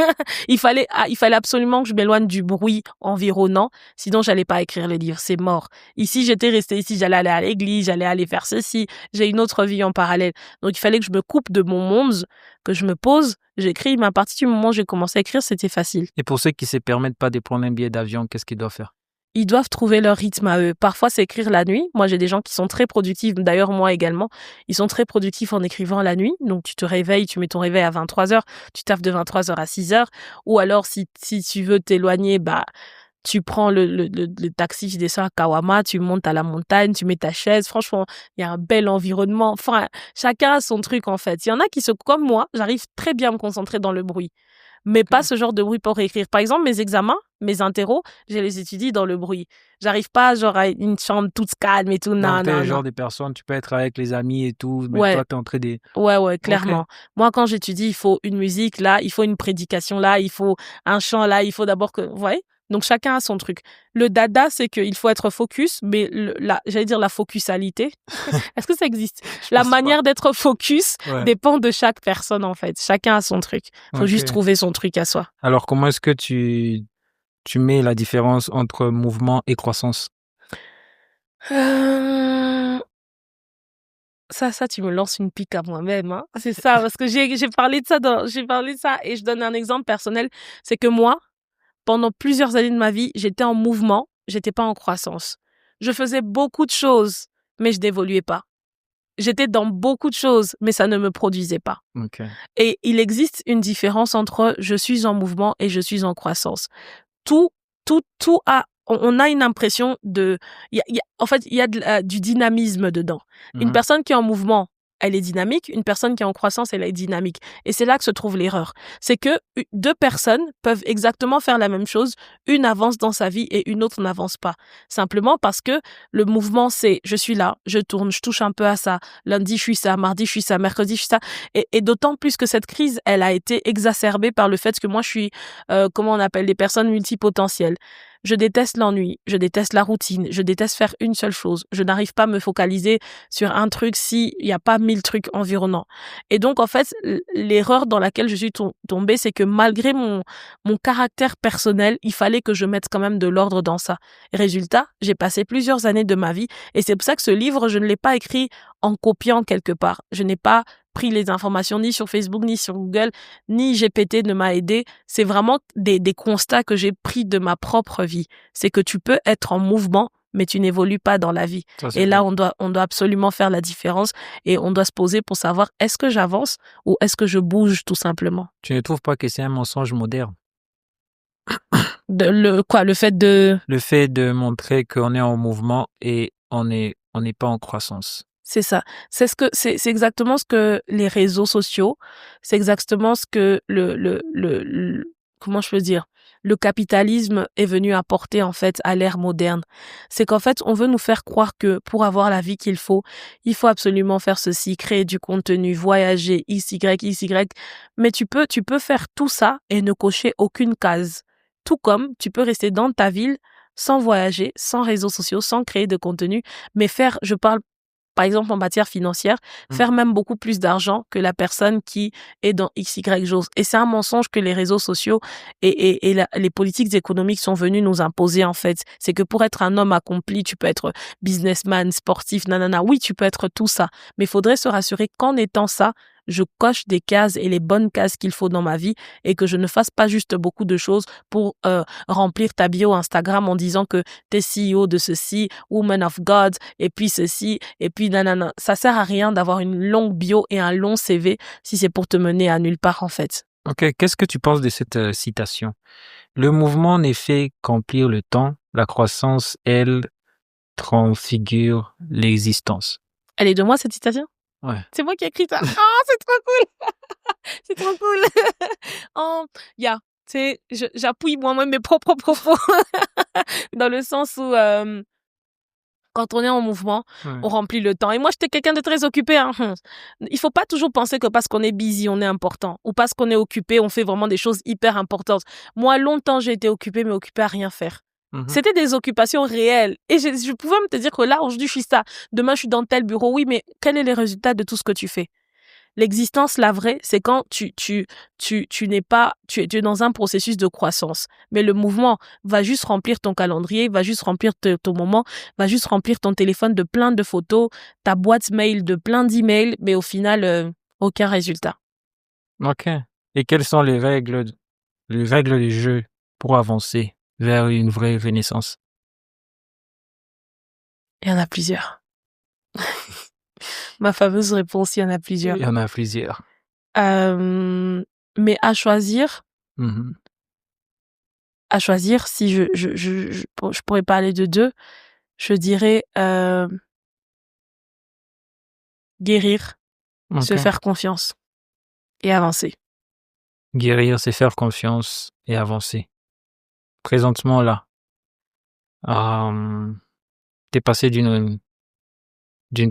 Il fallait absolument que je m'éloigne du bruit environnant, sinon j'allais pas écrire le livre, c'est mort. Ici, j'étais restée ici, j'allais aller à l'église, j'allais aller faire ceci, j'ai une autre vie en parallèle. Donc il fallait que je me coupe de mon monde, que je me pose, j'écris, mais à partir du moment où j'ai commencé à écrire, c'était facile. Et pour ceux qui se permettent pas de prendre un billet d'avion, qu'est-ce qu'ils doivent faire? Ils doivent trouver leur rythme à eux. Parfois, c'est écrire la nuit. Moi, j'ai des gens qui sont très productifs. D'ailleurs, moi également. Ils sont très productifs en écrivant la nuit. Donc, tu te réveilles, tu mets ton réveil à 23h. Tu taffes de 23h à 6h. Ou alors, si tu veux t'éloigner, tu prends le taxi, tu descends à Kawama, tu montes à la montagne, tu mets ta chaise. Franchement, il y a un bel environnement. Enfin, chacun a son truc, en fait. Il y en a qui comme moi, j'arrive très bien à me concentrer dans le bruit. Mais pas ce genre de bruit pour écrire. Par exemple, mes examens, mes interros, je les étudie dans le bruit. J'arrive pas genre à une chambre toute calme et tout. Non, t'es le genre de personne, tu peux être avec les amis et tout, mais toi, t'es en train de... Ouais, clairement. Okay. Moi, quand j'étudie, il faut une musique là, il faut une prédication là, il faut un chant là, il faut d'abord que... Ouais. Donc, chacun a son truc. Le dada, c'est qu'il faut être focus, mais j'allais dire la focusalité. Est-ce que ça existe? La manière d'être focus dépend de chaque personne, en fait. Chacun a son truc. Il faut juste trouver son truc à soi. Alors, comment est-ce que tu mets la différence entre mouvement et croissance? Ça, tu me lances une pique à moi-même, hein. C'est ça, parce que j'ai parlé de ça et je donne un exemple personnel. C'est que moi, pendant plusieurs années de ma vie, j'étais en mouvement, j'étais pas en croissance. Je faisais beaucoup de choses, mais je n'évoluais pas. J'étais dans beaucoup de choses, mais ça ne me produisait pas. Okay. Et il existe une différence entre je suis en mouvement et je suis en croissance. On a une impression en fait, il y a du dynamisme dedans. Une personne qui est en mouvement, elle est dynamique. Une personne qui est en croissance, elle est dynamique. Et c'est là que se trouve l'erreur. C'est que deux personnes peuvent exactement faire la même chose. Une avance dans sa vie et une autre n'avance pas. Simplement parce que le mouvement, c'est je suis là, je tourne, je touche un peu à ça. Lundi, je suis ça. Mardi, je suis ça. Mercredi, je suis ça. Et d'autant plus que cette crise, elle a été exacerbée par le fait que moi, je suis, comment on appelle, des personnes multipotentielles. Je déteste l'ennui, je déteste la routine, je déteste faire une seule chose. Je n'arrive pas à me focaliser sur un truc s'il n'y a pas 1000 trucs environnants. Et donc, en fait, l'erreur dans laquelle je suis tombée, c'est que malgré mon caractère personnel, il fallait que je mette quand même de l'ordre dans ça. Résultat, j'ai passé plusieurs années de ma vie et c'est pour ça que ce livre, je ne l'ai pas écrit en copiant quelque part. Je n'ai pas pris les informations ni sur Facebook, ni sur Google, ni GPT ne m'a aidé. C'est vraiment des constats que j'ai pris de ma propre vie. C'est que tu peux être en mouvement, mais tu n'évolues pas dans la vie. Et là, on doit absolument faire la différence et on doit se poser pour savoir est-ce que j'avance ou est-ce que je bouge tout simplement. Tu ne trouves pas que c'est un mensonge moderne? Le fait de montrer qu'on est en mouvement et on n'est pas en croissance. C'est ça. C'est exactement ce que les réseaux sociaux, c'est exactement ce que comment je peux dire, le capitalisme est venu apporter, en fait, à l'ère moderne. C'est qu'en fait, on veut nous faire croire que pour avoir la vie qu'il faut, il faut absolument faire ceci, créer du contenu, voyager, XY. Mais tu peux faire tout ça et ne cocher aucune case. Tout comme tu peux rester dans ta ville sans voyager, sans réseaux sociaux, sans créer de contenu, mais je parle par exemple en matière financière, faire même beaucoup plus d'argent que la personne qui est dans XY chose. Et c'est un mensonge que les réseaux sociaux et les politiques économiques sont venus nous imposer, en fait. C'est que pour être un homme accompli, tu peux être businessman, sportif, nanana. Oui, tu peux être tout ça. Mais il faudrait se rassurer qu'en étant ça, je coche des cases et les bonnes cases qu'il faut dans ma vie et que je ne fasse pas juste beaucoup de choses pour remplir ta bio Instagram en disant que t'es CEO de ceci, woman of God, et puis ceci, et puis nanana. Ça sert à rien d'avoir une longue bio et un long CV si c'est pour te mener à nulle part, en fait. Ok, qu'est-ce que tu penses de cette citation? Le mouvement n'est fait qu'emplir le temps, la croissance, elle, transfigure l'existence. Elle est de moi, cette citation? Ouais. C'est moi qui ai écrit ça. Oh, c'est trop cool. C'est trop cool. J'appuie moi-même mes propres propos dans le sens où quand on est en mouvement, on remplit le temps. Et moi, j'étais quelqu'un de très occupé. Hein. Il faut pas toujours penser que parce qu'on est busy, on est important. Ou parce qu'on est occupé, on fait vraiment des choses hyper importantes. Moi, longtemps, j'ai été occupée, mais occupée à rien faire. C'était des occupations réelles. Et je pouvais me te dire que là, aujourd'hui, je suis ça. Demain, je suis dans tel bureau. Oui, mais quel est le résultat de tout ce que tu fais? L'existence, la vraie, c'est quand tu es dans un processus de croissance. Mais le mouvement va juste remplir ton calendrier, va juste remplir ton moment, va juste remplir ton téléphone de plein de photos, ta boîte mail de plein d'emails, mais au final, aucun résultat. Ok. Et quelles sont les règles du jeu pour avancer vers une vraie renaissance? Il y en a plusieurs. Ma fameuse réponse, il y en a plusieurs. Il y en a plusieurs. Mais à choisir, si je pourrais parler de deux, je dirais guérir, se faire confiance et avancer. Guérir, c'est faire confiance et avancer. Présentement, là, t'es passé d'une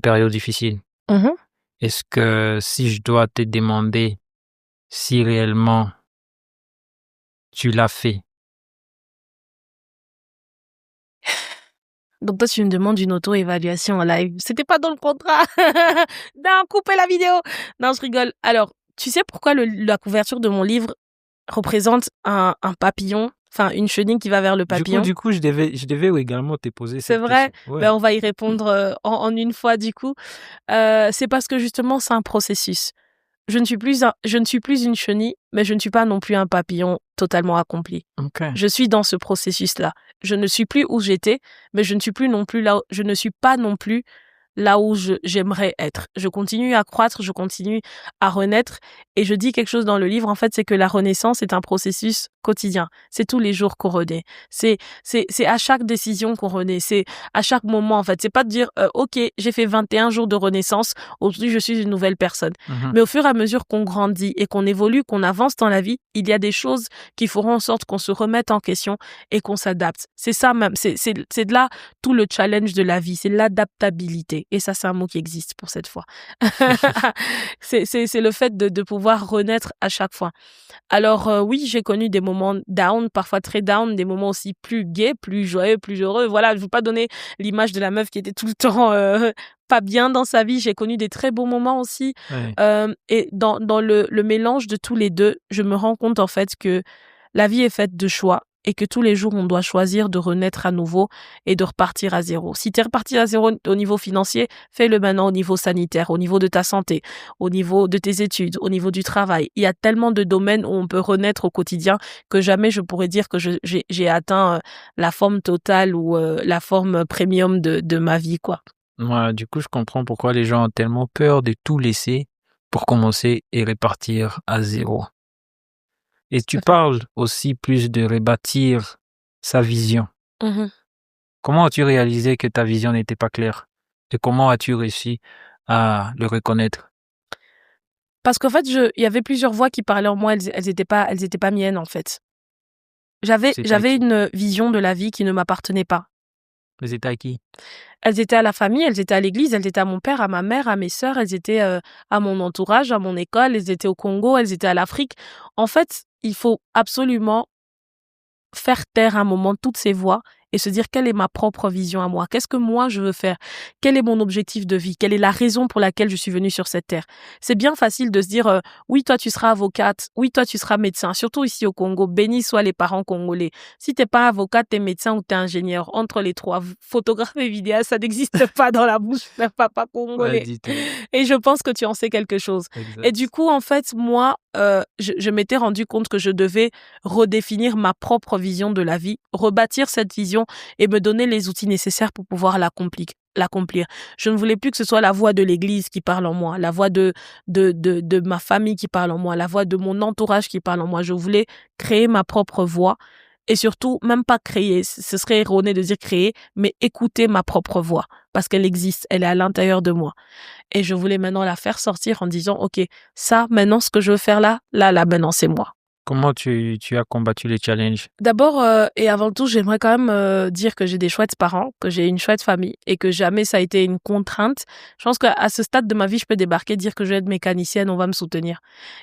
période difficile. Est-ce que si je dois te demander si réellement tu l'as fait, Donc toi, tu me demandes une auto-évaluation en live. C'était pas dans le contrat. Non, coupez la vidéo. Non, je rigole. Alors, tu sais pourquoi la couverture de mon livre représente un papillon, enfin une chenille qui va vers le papillon? Du coup, je devais également te poser C'est cette vrai? question. Ouais. Ben, on va y répondre en une fois du coup. C'est parce que justement, c'est un processus. Je ne suis plus une chenille, mais je ne suis pas non plus un papillon totalement accompli. Ok. Je suis dans ce processus-là. Je ne suis plus où j'étais, mais je ne suis pas non plus là où j'aimerais être. Je continue à croître, je continue à renaître. Et je dis quelque chose dans le livre, en fait, c'est que la renaissance est un processus quotidien. C'est tous les jours qu'on renaît. C'est à chaque décision qu'on renaît. C'est à chaque moment, en fait. C'est pas de dire, OK, j'ai fait 21 jours de renaissance. Aujourd'hui, je suis une nouvelle personne. Mais au fur et à mesure qu'on grandit et qu'on évolue, qu'on avance dans la vie, il y a des choses qui feront en sorte qu'on se remette en question et qu'on s'adapte. C'est ça même. C'est de là tout le challenge de la vie. C'est l'adaptabilité. Et ça, c'est un mot qui existe pour cette fois. C'est le fait de pouvoir renaître à chaque fois. Alors oui, j'ai connu des moments down, parfois très down, des moments aussi plus gays, plus joyeux, plus heureux. Voilà, je ne veux pas donner l'image de la meuf qui était tout le temps pas bien dans sa vie. J'ai connu des très beaux moments aussi. Ouais. Et dans le mélange de tous les deux, je me rends compte en fait que la vie est faite de choix et que tous les jours, on doit choisir de renaître à nouveau et de repartir à zéro. Si tu es reparti à zéro au niveau financier, fais-le maintenant au niveau sanitaire, au niveau de ta santé, au niveau de tes études, au niveau du travail. Il y a tellement de domaines où on peut renaître au quotidien que jamais je pourrais dire que j'ai atteint la forme totale ou la forme premium de ma vie, quoi. Ouais, du coup, je comprends pourquoi les gens ont tellement peur de tout laisser pour commencer et repartir à zéro. Et tu parles aussi plus de rebâtir sa vision. Mhm. Comment as-tu réalisé que ta vision n'était pas claire? Et comment as-tu réussi à le reconnaître? Parce qu'en fait, il y avait plusieurs voix qui parlaient en moi, elles étaient pas miennes, en fait. J'avais C'était à qui? une vision de la vie qui ne m'appartenait pas. Mais c'était à qui? Elles étaient à la famille, elles étaient à l'église, elles étaient à mon père, à ma mère, à mes sœurs, elles étaient à mon entourage, à mon école, elles étaient au Congo, elles étaient à l'Afrique. En fait, il faut absolument faire taire un moment toutes ces voix et se dire quelle est ma propre vision à moi, qu'est-ce que moi je veux faire, quel est mon objectif de vie, quelle est la raison pour laquelle je suis venue sur cette terre. C'est bien facile de se dire oui toi tu seras avocate, oui toi tu seras médecin, surtout ici au Congo, bénis soient les parents congolais. Si t'es pas avocate, t'es médecin ou t'es ingénieur, entre les trois, photographe et vidéaste, ça n'existe pas dans la bouche d'un papa Ouais, congolais. dis-toi. Et je pense que tu en sais quelque chose. Et du coup, en fait, moi, je m'étais rendu compte que je devais redéfinir ma propre vision de la vie, rebâtir cette vision et me donner les outils nécessaires pour pouvoir l'accomplir. Je ne voulais plus que ce soit la voix de l'église qui parle en moi, la voix de ma famille qui parle en moi, la voix de mon entourage qui parle en moi. Je voulais créer ma propre voix et surtout, même pas créer, ce serait erroné de dire créer, mais écouter ma propre voix parce qu'elle existe, elle est à l'intérieur de moi. Et je voulais maintenant la faire sortir en disant, OK, ça, maintenant, ce que je veux faire là, maintenant, c'est moi. Comment tu as combattu les challenges? D'abord et avant tout, j'aimerais quand même dire que j'ai des chouettes parents, que j'ai une chouette famille et que jamais ça a été une contrainte. Je pense qu'à ce stade de ma vie, je peux débarquer, dire que je vais être mécanicienne, on va me soutenir.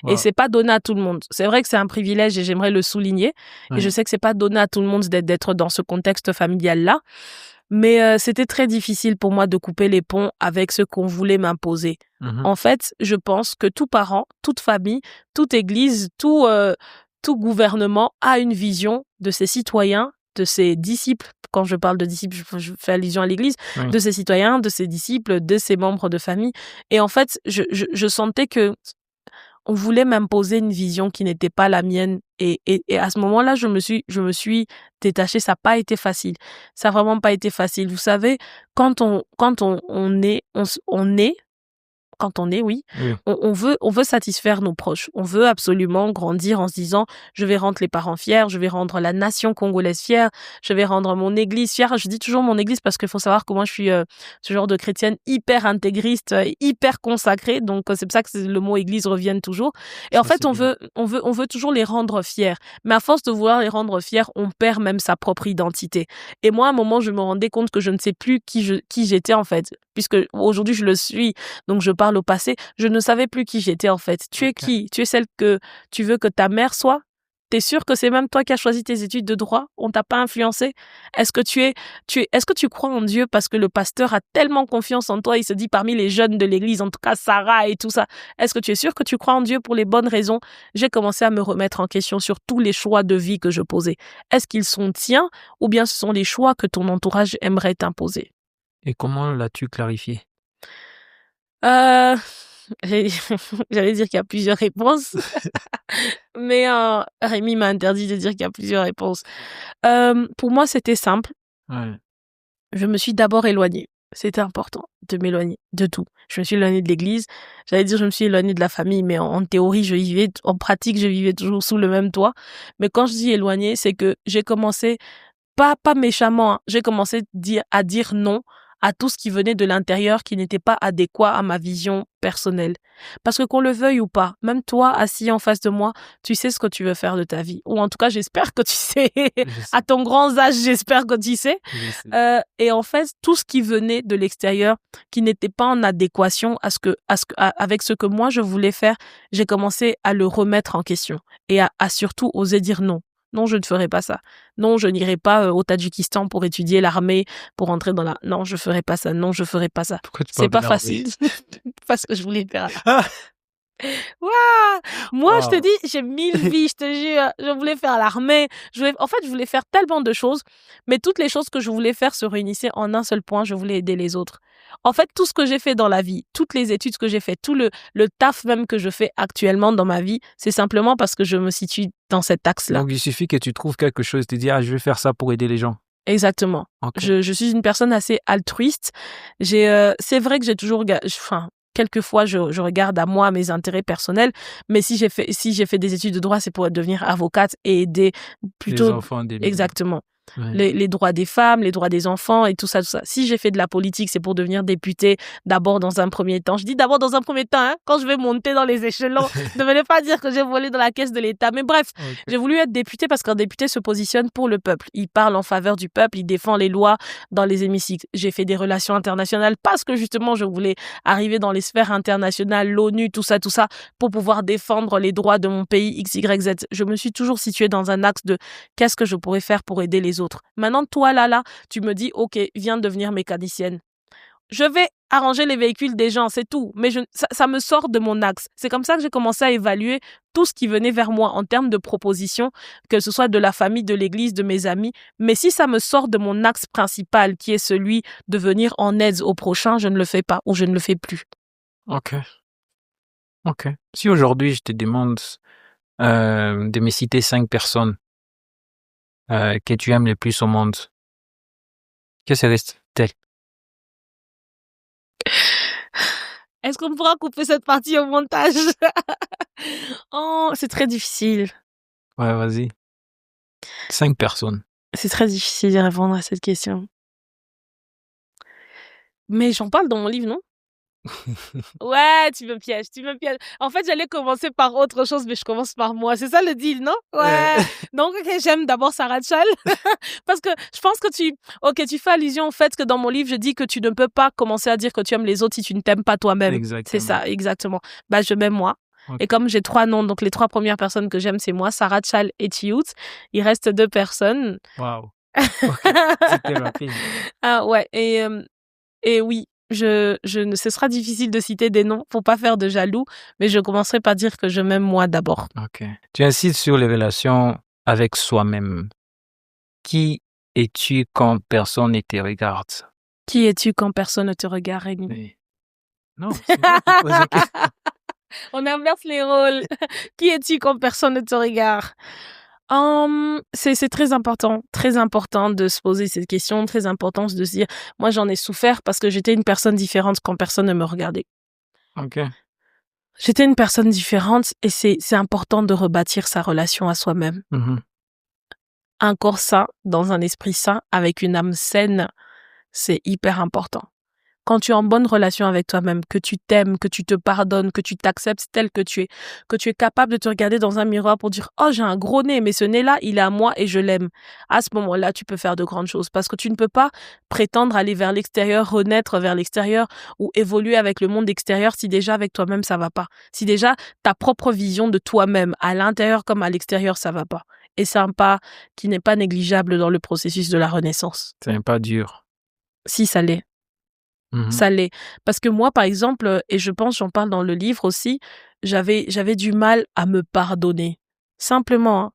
Et Wow. c'est pas donné à tout le monde. C'est vrai que c'est un privilège et j'aimerais le souligner. Et je sais que c'est pas donné à tout le monde d'être dans ce contexte familial-là. Mais c'était très difficile pour moi de couper les ponts avec ce qu'on voulait m'imposer. Mhm. En fait, je pense que tout parent, toute famille, toute église, tout gouvernement a une vision de ses citoyens, de ses disciples. Quand je parle de disciples, je fais allusion à l'église, Oui. de ses citoyens, de ses disciples, de ses membres de famille. Et en fait, je sentais que on voulait m'imposer une vision qui n'était pas la mienne. Et à ce moment-là, je me suis détachée. Ça n'a pas été facile. Ça n'a vraiment pas été facile. Vous savez, quand on est, oui, Oui. on veut satisfaire nos proches. On veut absolument grandir en se disant, je vais rendre les parents fiers, je vais rendre la nation congolaise fière, je vais rendre mon église fière. Je dis toujours mon église parce qu'il faut savoir que moi, je suis ce genre de chrétienne hyper intégriste, hyper consacrée. Donc, c'est pour ça que le mot église revienne toujours. Et en Ça, fait, c'est on bien. veut toujours les rendre fiers. Mais à force de vouloir les rendre fiers, on perd même sa propre identité. Et moi, à un moment, je me rendais compte que je ne sais plus qui j'étais, en fait. Puisque aujourd'hui, je le suis. Donc, je parle au passé. Je ne savais plus qui j'étais, en fait. Tu es Ok. qui? Tu es celle que tu veux que ta mère soit? T'es sûr que c'est même toi qui as choisi tes études de droit? On t'a pas influencé? Est-ce que est-ce que tu crois en Dieu parce que le pasteur a tellement confiance en toi, il se dit parmi les jeunes de l'église, en tout cas Sarah et tout ça, est-ce que tu es sûr que tu crois en Dieu pour les bonnes raisons? J'ai commencé à me remettre en question sur tous les choix de vie que je posais. Est-ce qu'ils sont tiens ou bien ce sont les choix que ton entourage aimerait t'imposer? Et comment l'as-tu clarifié? Euh, J'allais j'allais dire qu'il y a plusieurs réponses, mais Rémi m'a interdit de dire qu'il y a plusieurs réponses. Pour moi, c'était simple. Ouais. Je me suis d'abord éloignée. C'était important de m'éloigner de tout. Je me suis éloignée de l'église. J'allais dire je me suis éloignée de la famille, mais en théorie, en pratique, je vivais toujours sous le même toit. Mais quand je dis éloignée, c'est que j'ai commencé, pas méchamment, hein, j'ai commencé à dire non à tout ce qui venait de l'intérieur qui n'était pas adéquat à ma vision personnelle. Parce que qu'on le veuille ou pas, même toi, assis en face de moi, tu sais ce que tu veux faire de ta vie. Ou en tout cas, j'espère que tu sais. Je À sais, ton grand âge, j'espère que tu sais. je sais. Et en fait, tout ce qui venait de l'extérieur, qui n'était pas en adéquation avec ce que moi je voulais faire, j'ai commencé à le remettre en question et à surtout oser dire non. Non, je ne ferai pas ça. Non, je n'irai pas au Tadjikistan pour étudier l'armée, pour entrer dans la... Non, je ferai pas ça. Non, je ferai pas ça. Pourquoi tu C'est parles de pas l'armée? facile. Parce que je voulais faire... Ah! Waouh! Moi, je te Waouh! dis, j'ai 1000 vies, je te jure. Je voulais faire l'armée. En fait, je voulais faire tellement de choses, mais toutes les choses que je voulais faire se réunissaient en un seul point. Je voulais aider les autres. En fait, tout ce que j'ai fait dans la vie, toutes les études que j'ai fait, tout le taf même que je fais actuellement dans ma vie, c'est simplement parce que je me situe dans cet axe-là. Donc, il suffit que tu trouves quelque chose, tu te dis, ah, je vais faire ça pour aider les gens. Exactement. Ok. Je suis une personne assez altruiste. C'est vrai que j'ai toujours, quelquefois, je regarde à moi mes intérêts personnels, mais si j'ai fait des études de droit, c'est pour devenir avocate et aider Les plutôt, enfants des... exactement, Ouais. les droits des femmes, les droits des enfants et tout ça, tout ça. Si j'ai fait de la politique, c'est pour devenir députée d'abord dans un premier temps. Je dis d'abord dans un premier temps, hein, quand je vais monter dans les échelons. Ne venez pas dire que j'ai volé dans la caisse de l'État. Mais bref, Ok. j'ai voulu être députée parce qu'un député se positionne pour le peuple. Il parle en faveur du peuple, il défend les lois dans les hémicycles. J'ai fait des relations internationales parce que justement, je voulais arriver dans les sphères internationales, l'ONU, tout ça, pour pouvoir défendre les droits de mon pays, X, Y, Z. Je me suis toujours située dans un axe de qu'est-ce que je pourrais faire pour aider les autres. Maintenant, toi, là, tu me dis, OK, viens devenir mécanicienne. Je vais arranger les véhicules des gens, c'est tout. Mais ça me sort de mon axe. C'est comme ça que j'ai commencé à évaluer tout ce qui venait vers moi en termes de propositions, que ce soit de la famille, de l'église, de mes amis. Mais si ça me sort de mon axe principal, qui est celui de venir en aide au prochain, je ne le fais pas ou je ne le fais plus. Ok. Ok. Si aujourd'hui, je te demande de me citer 5 personnes que tu aimes le plus au monde, que serait-elle? Est-ce qu'on pourra couper cette partie au montage? Oh, c'est très difficile. Ouais, vas-y. 5 personnes. C'est très difficile de répondre à cette question. Mais j'en parle dans mon livre, non? Ouais, tu me pièges. En fait, j'allais commencer par autre chose, mais je commence par moi. C'est ça le deal, non? Ouais. Donc, ok, j'aime d'abord Sarah Chal. Parce que je pense que tu fais allusion au fait que dans mon livre, je dis que tu ne peux pas commencer à dire que tu aimes les autres si tu ne t'aimes pas toi-même. Exactement. C'est ça, exactement. Bah, je m'aime moi. Ok. Et comme j'ai 3 noms, donc les 3 premières personnes que j'aime, c'est moi, Sarah Chal et Chiout. Il reste 2 personnes. Waouh. Ok. C'était rapide. Ah ouais, et oui, ce sera difficile de citer des noms pour pas faire de jaloux, mais je commencerai par dire que je m'aime moi d'abord. Ok. Tu insistes sur les relations avec soi-même. Qui es-tu quand personne ne te regarde? Qui es-tu quand personne ne te regarde, Rémi? Mais... Non, c'est moi qui pose la question. On inverse les rôles. Qui es-tu quand personne ne te regarde? C'est très important de se poser cette question, très important de se dire, moi j'en ai souffert parce que j'étais une personne différente quand personne ne me regardait. Ok. J'étais une personne différente et c'est important de rebâtir sa relation à soi-même. Mhm. Un corps sain, dans un esprit sain, avec une âme saine, c'est hyper important. quand tu es en bonne relation avec toi-même, que tu t'aimes, que tu te pardonnes, que tu t'acceptes tel que tu es capable de te regarder dans un miroir pour dire « Oh, j'ai un gros nez, mais ce nez-là, il est à moi et je l'aime. » À ce moment-là, tu peux faire de grandes choses parce que tu ne peux pas prétendre aller vers l'extérieur, renaître vers l'extérieur ou évoluer avec le monde extérieur si déjà avec toi-même, ça va pas. Si déjà ta propre vision de toi-même, à l'intérieur comme à l'extérieur, ça va pas. Et c'est un pas qui n'est pas négligeable dans le processus de la renaissance. C'est un pas dur. Si, ça l'est. Mhm. Ça l'est. Parce que moi, par exemple, et je pense, j'en parle dans le livre aussi, j'avais du mal à me pardonner. Simplement, hein.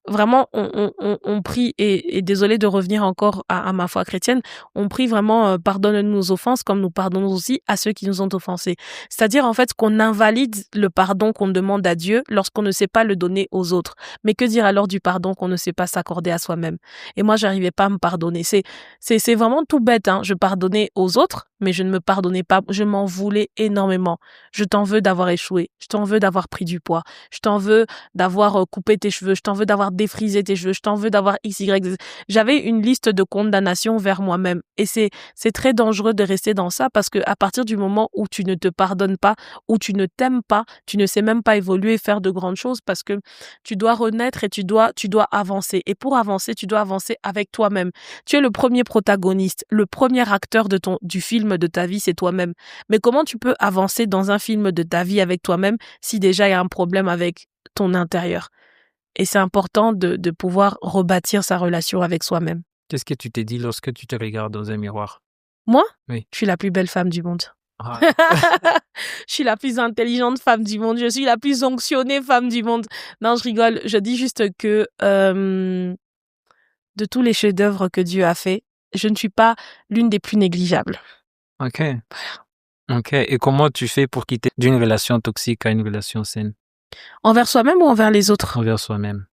Vraiment, on prie, et désolé de revenir encore à ma foi chrétienne, on prie vraiment, pardonne-nous nos offenses comme nous pardonnons aussi à ceux qui nous ont offensés. C'est-à-dire, en fait, qu'on invalide le pardon qu'on demande à Dieu lorsqu'on ne sait pas le donner aux autres. Mais que dire alors du pardon qu'on ne sait pas s'accorder à soi-même? Et moi, j'arrivais pas à me pardonner. C'est vraiment tout bête, hein. Je pardonnais aux autres, mais je ne me pardonnais pas. Je m'en voulais énormément. Je t'en veux d'avoir échoué. Je t'en veux d'avoir pris du poids. Je t'en veux d'avoir coupé tes cheveux. Je t'en veux d'avoir défrisé tes cheveux. Je t'en veux d'avoir X, Y, Z. J'avais une liste de condamnation vers moi-même. Et c'est très dangereux de rester dans ça parce que à partir du moment où tu ne te pardonnes pas, où tu ne t'aimes pas, tu ne sais même pas évoluer, faire de grandes choses parce que tu dois renaître et tu dois avancer. Et pour avancer, tu dois avancer avec toi-même. Tu es le premier protagoniste, le premier acteur du film de ta vie, c'est toi-même. Mais comment tu peux avancer dans un film de ta vie avec toi-même si déjà il y a un problème avec ton intérieur? Et c'est important de pouvoir rebâtir sa relation avec soi-même. Qu'est-ce que tu t'es dit lorsque tu te regardes dans un miroir? Moi, Oui. je suis la plus belle femme du monde. Ah, Je suis la plus intelligente femme du monde. Je suis la plus onctionnée femme du monde. Non, je rigole. Je dis juste que de tous les chefs-d'œuvre que Dieu a fait, je ne suis pas l'une des plus négligeables. ok. Ok. Et comment tu fais pour quitter d'une relation toxique à une relation saine Envers soi-même ou envers les autres? envers soi-même?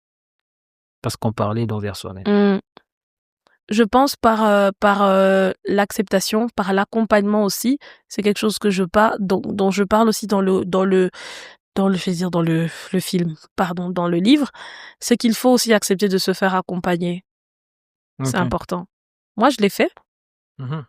Parce qu'on parlait d'envers soi-même. Je pense par l'acceptation, par l'accompagnement aussi. C'est quelque chose que dont je parle aussi je vais dire dans le film, pardon, dans le livre. C'est qu'il faut aussi accepter de se faire accompagner. C'est Ok. important. Moi, je l'ai fait. Mhm.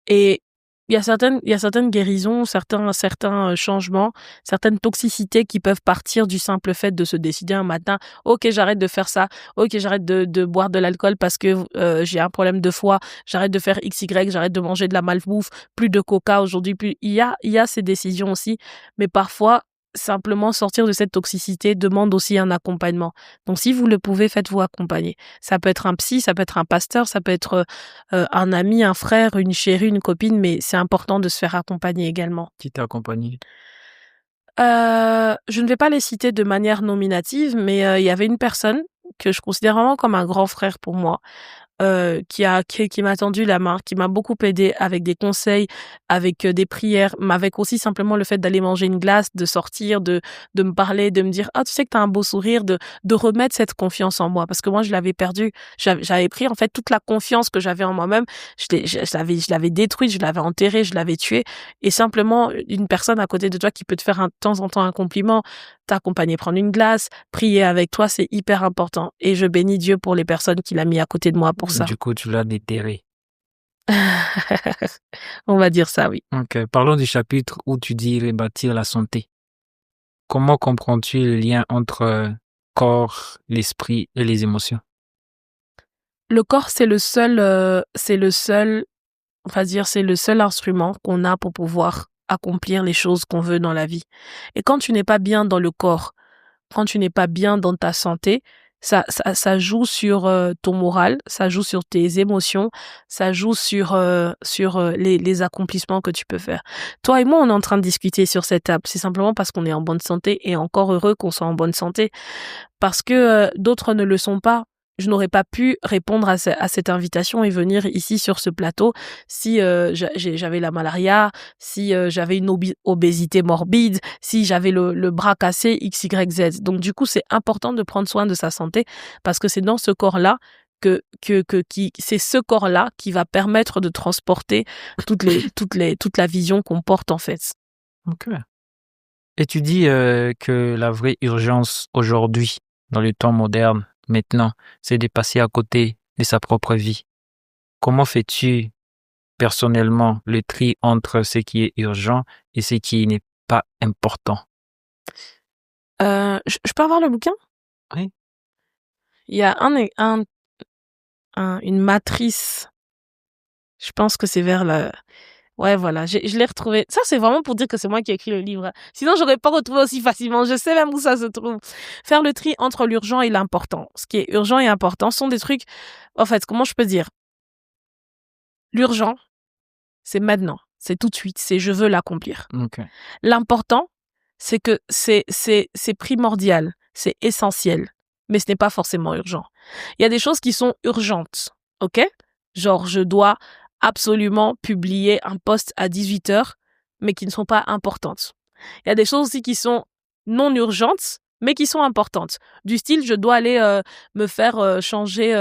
Et il y a certaines guérisons, certains changements, certaines toxicités qui peuvent partir du simple fait de se décider un matin, ok, j'arrête de faire ça, ok, j'arrête de boire de l'alcool parce que j'ai un problème de foie, j'arrête de faire XY, j'arrête de manger de la malbouffe, plus de coca aujourd'hui, il y a ces décisions aussi, mais parfois simplement sortir de cette toxicité demande aussi un accompagnement. Donc si vous le pouvez, faites-vous accompagner. Ça peut être un psy, ça peut être un pasteur, ça peut être un ami, un frère, une chérie, une copine, mais c'est important de se faire accompagner également. Qui t'a accompagné? Je ne vais pas les citer de manière nominative, mais il y avait une personne que je considère vraiment comme un grand frère pour moi, qui m'a tendu la main, qui m'a beaucoup aidé avec des conseils, avec des prières, mais avec aussi simplement le fait d'aller manger une glace, de sortir, de me parler, de me dire ah tu sais que t'as un beau sourire, de remettre cette confiance en moi parce que moi je l'avais perdue, j'avais pris en fait toute la confiance que j'avais en moi-même, je l'avais détruite, je l'avais enterrée, je l'avais tuée, et simplement une personne à côté de toi qui peut te faire de temps en temps un compliment, t'accompagner, prendre une glace, prier avec toi, c'est hyper important. Et je bénis Dieu pour les personnes qu'il a mis à côté de moi pour ça. Du coup, tu l'as déterré. On va dire ça, oui. Ok. Parlons du chapitre où tu dis rebâtir la santé. Comment comprends-tu le lien entre corps, l'esprit et les émotions? Le corps, c'est le seul, on va dire, c'est le seul instrument qu'on a pour pouvoir accomplir les choses qu'on veut dans la vie. Et quand tu n'es pas bien dans le corps, quand tu n'es pas bien dans ta santé, ça joue sur ton moral, ça joue sur tes émotions, ça joue sur les accomplissements que tu peux faire. Toi et moi, on est en train de discuter sur cette table. C'est simplement parce qu'on est en bonne santé, et encore heureux qu'on soit en bonne santé, parce que d'autres ne le sont pas. Je n'aurais pas pu répondre à cette invitation et venir ici sur ce plateau si j'avais la malaria, si j'avais une obésité morbide, si j'avais le bras cassé, X, Y, Z. Donc du coup, c'est important de prendre soin de sa santé parce que c'est dans ce corps-là c'est ce corps-là qui va permettre de transporter toute la vision qu'on porte en fait. Ok. Et tu dis que la vraie urgence aujourd'hui, dans le temps moderne, maintenant, c'est de passer à côté de sa propre vie. Comment fais-tu personnellement le tri entre ce qui est urgent et ce qui n'est pas important? Je peux avoir le bouquin? Oui. Il y a une matrice. Je pense que c'est vers la... Ouais, voilà, je l'ai retrouvé. Ça, c'est vraiment pour dire que c'est moi qui ai écrit le livre, hein. Sinon, j'aurais pas retrouvé aussi facilement. Je sais même où ça se trouve. Faire le tri entre l'urgent et l'important. Ce qui est urgent et important sont des trucs... En fait, comment je peux dire? L'urgent, c'est maintenant. C'est tout de suite. C'est je veux l'accomplir. Ok. L'important, c'est que c'est primordial. C'est essentiel. Mais ce n'est pas forcément urgent. Il y a des choses qui sont urgentes. OK? Genre, je dois absolument publier un post à 18h, mais qui ne sont pas importantes. Il y a des choses aussi qui sont non urgentes, mais qui sont importantes. Du style, je dois aller me faire changer...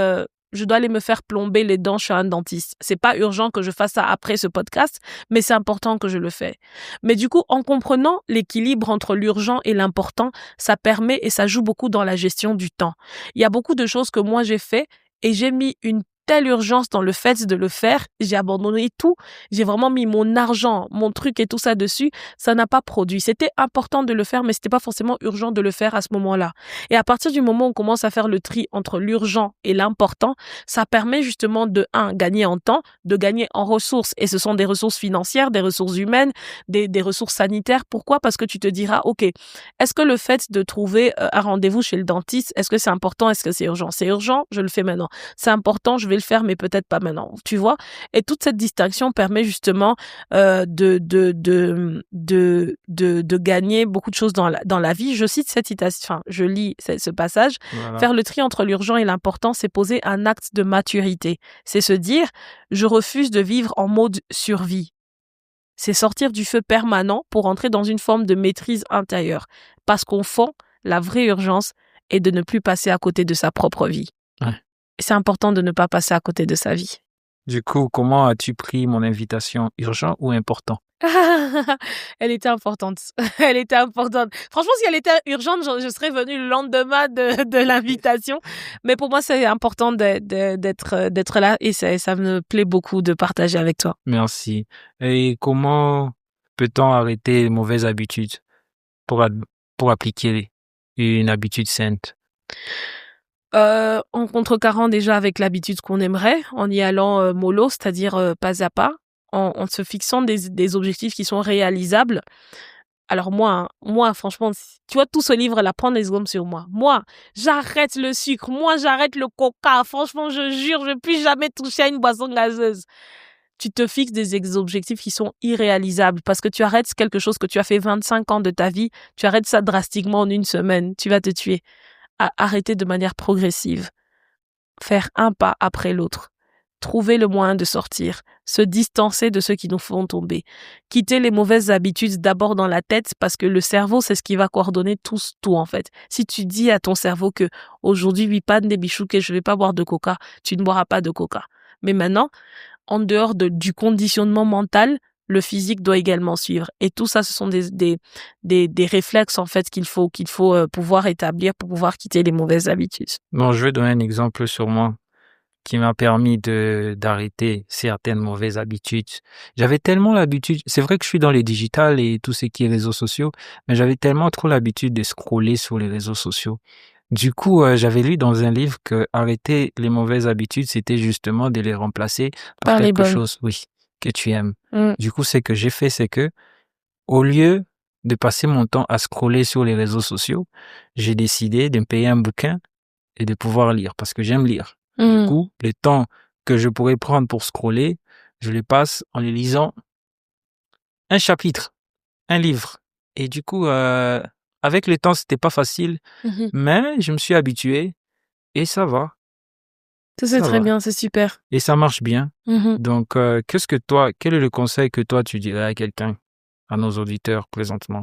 je dois aller me faire plomber les dents chez un dentiste. C'est pas urgent que je fasse ça après ce podcast, mais c'est important que je le fais. Mais du coup, en comprenant l'équilibre entre l'urgent et l'important, ça permet et ça joue beaucoup dans la gestion du temps. Il y a beaucoup de choses que moi j'ai fait et j'ai mis une telle urgence dans le fait de le faire, j'ai abandonné tout, j'ai vraiment mis mon argent, mon truc et tout ça dessus, ça n'a pas produit. C'était important de le faire, mais c'était pas forcément urgent de le faire à ce moment-là. Et à partir du moment où on commence à faire le tri entre l'urgent et l'important, ça permet justement de, gagner en temps, de gagner en ressources. Et ce sont des ressources financières, des ressources humaines, des ressources sanitaires. Pourquoi? Parce que tu te diras, OK, est-ce que le fait de trouver un rendez-vous chez le dentiste, est-ce que c'est important? Est-ce que c'est urgent? C'est urgent, je le fais maintenant. C'est important, je vais le faire, mais peut-être pas maintenant. Tu vois? Et toute cette distinction permet justement de gagner beaucoup de choses dans la vie. Je cite cette citation, enfin, je lis ce passage. Voilà. Faire le tri entre l'urgent et l'important, c'est poser un acte de maturité. C'est se dire, je refuse de vivre en mode survie. C'est sortir du feu permanent pour entrer dans une forme de maîtrise intérieure. Parce qu'au fond, la vraie urgence est de ne plus passer à côté de sa propre vie. Ouais. C'est important de ne pas passer à côté de sa vie. Du coup, comment as-tu pris mon invitation? Urgent ou important? Elle était importante. Elle était importante. Franchement, si elle était urgente, je serais venue le lendemain de l'invitation. Mais pour moi, c'est important d'être là et ça me plaît beaucoup de partager avec toi. Merci. Et comment peut-on arrêter les mauvaises habitudes pour appliquer une habitude sainte? En contrecarrant déjà avec l'habitude qu'on aimerait, en y allant mollo, c'est-à-dire pas à pas, en se fixant des objectifs qui sont réalisables. Alors moi, franchement, tu vois, tout ce livre-là, prends des secondes sur moi. Moi, j'arrête le sucre. Moi, j'arrête le coca. Franchement, je jure, je ne vais plus jamais toucher à une boisson gazeuse. Tu te fixes des objectifs qui sont irréalisables parce que tu arrêtes quelque chose que tu as fait 25 ans de ta vie. Tu arrêtes ça drastiquement en une semaine. Tu vas te tuer. Arrêter de manière progressive. Faire un pas après l'autre. Trouver le moyen de sortir, se distancer de ceux qui nous font tomber, quitter les mauvaises habitudes d'abord dans la tête parce que le cerveau, c'est ce qui va coordonner tout en fait. Si tu dis à ton cerveau que aujourd'hui, oui, pas de bichouke, je vais pas boire de coca, tu ne boiras pas de coca. Mais maintenant, en dehors du conditionnement mental, le physique doit également suivre. Et tout ça, ce sont des réflexes en fait qu'il faut pouvoir établir pour pouvoir quitter les mauvaises habitudes. Bon, je vais donner un exemple sur moi qui m'a permis d'arrêter certaines mauvaises habitudes. J'avais tellement l'habitude, c'est vrai que je suis dans les digitales et tout ce qui est réseaux sociaux, mais j'avais tellement trop l'habitude de scroller sur les réseaux sociaux. Du coup, j'avais lu dans un livre que arrêter les mauvaises habitudes, c'était justement de les remplacer par Par les quelque bonnes. chose, oui, que tu aimes. Mm. Du coup, ce que j'ai fait, c'est que au lieu de passer mon temps à scroller sur les réseaux sociaux, j'ai décidé de me payer un bouquin et de pouvoir lire parce que j'aime lire. Du coup, le temps que je pourrais prendre pour scroller, je le passe en les lisant un chapitre, un livre. Et du coup, avec le temps, c'était pas facile, mais je me suis habitué et ça va. Ça, c'est Ça très va. bien, c'est super. Et ça marche bien. Donc, quel est le conseil que toi, tu dirais à quelqu'un, à nos auditeurs présentement?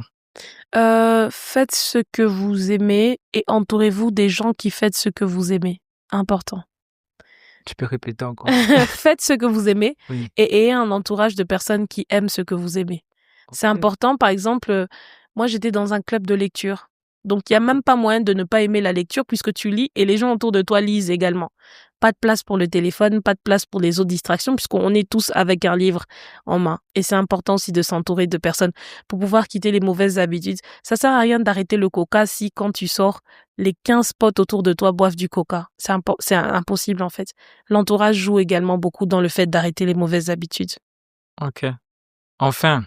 Faites ce que vous aimez et entourez-vous des gens qui font ce que vous aimez. Important. Tu peux répéter encore? Faites ce que vous aimez Oui. et ayez un entourage de personnes qui aiment ce que vous aimez. C'est Ok. important. Par exemple, moi, j'étais dans un club de lecture. Donc, il y a même pas moyen de ne pas aimer la lecture puisque tu lis et les gens autour de toi lisent également. Pas de place pour le téléphone, pas de place pour les autres distractions puisqu'on est tous avec un livre en main. Et c'est important aussi de s'entourer de personnes pour pouvoir quitter les mauvaises habitudes. Ça sert à rien d'arrêter le coca si quand tu sors, les 15 potes autour de toi boivent du coca. C'est impossible en fait. L'entourage joue également beaucoup dans le fait d'arrêter les mauvaises habitudes. Ok. Enfin,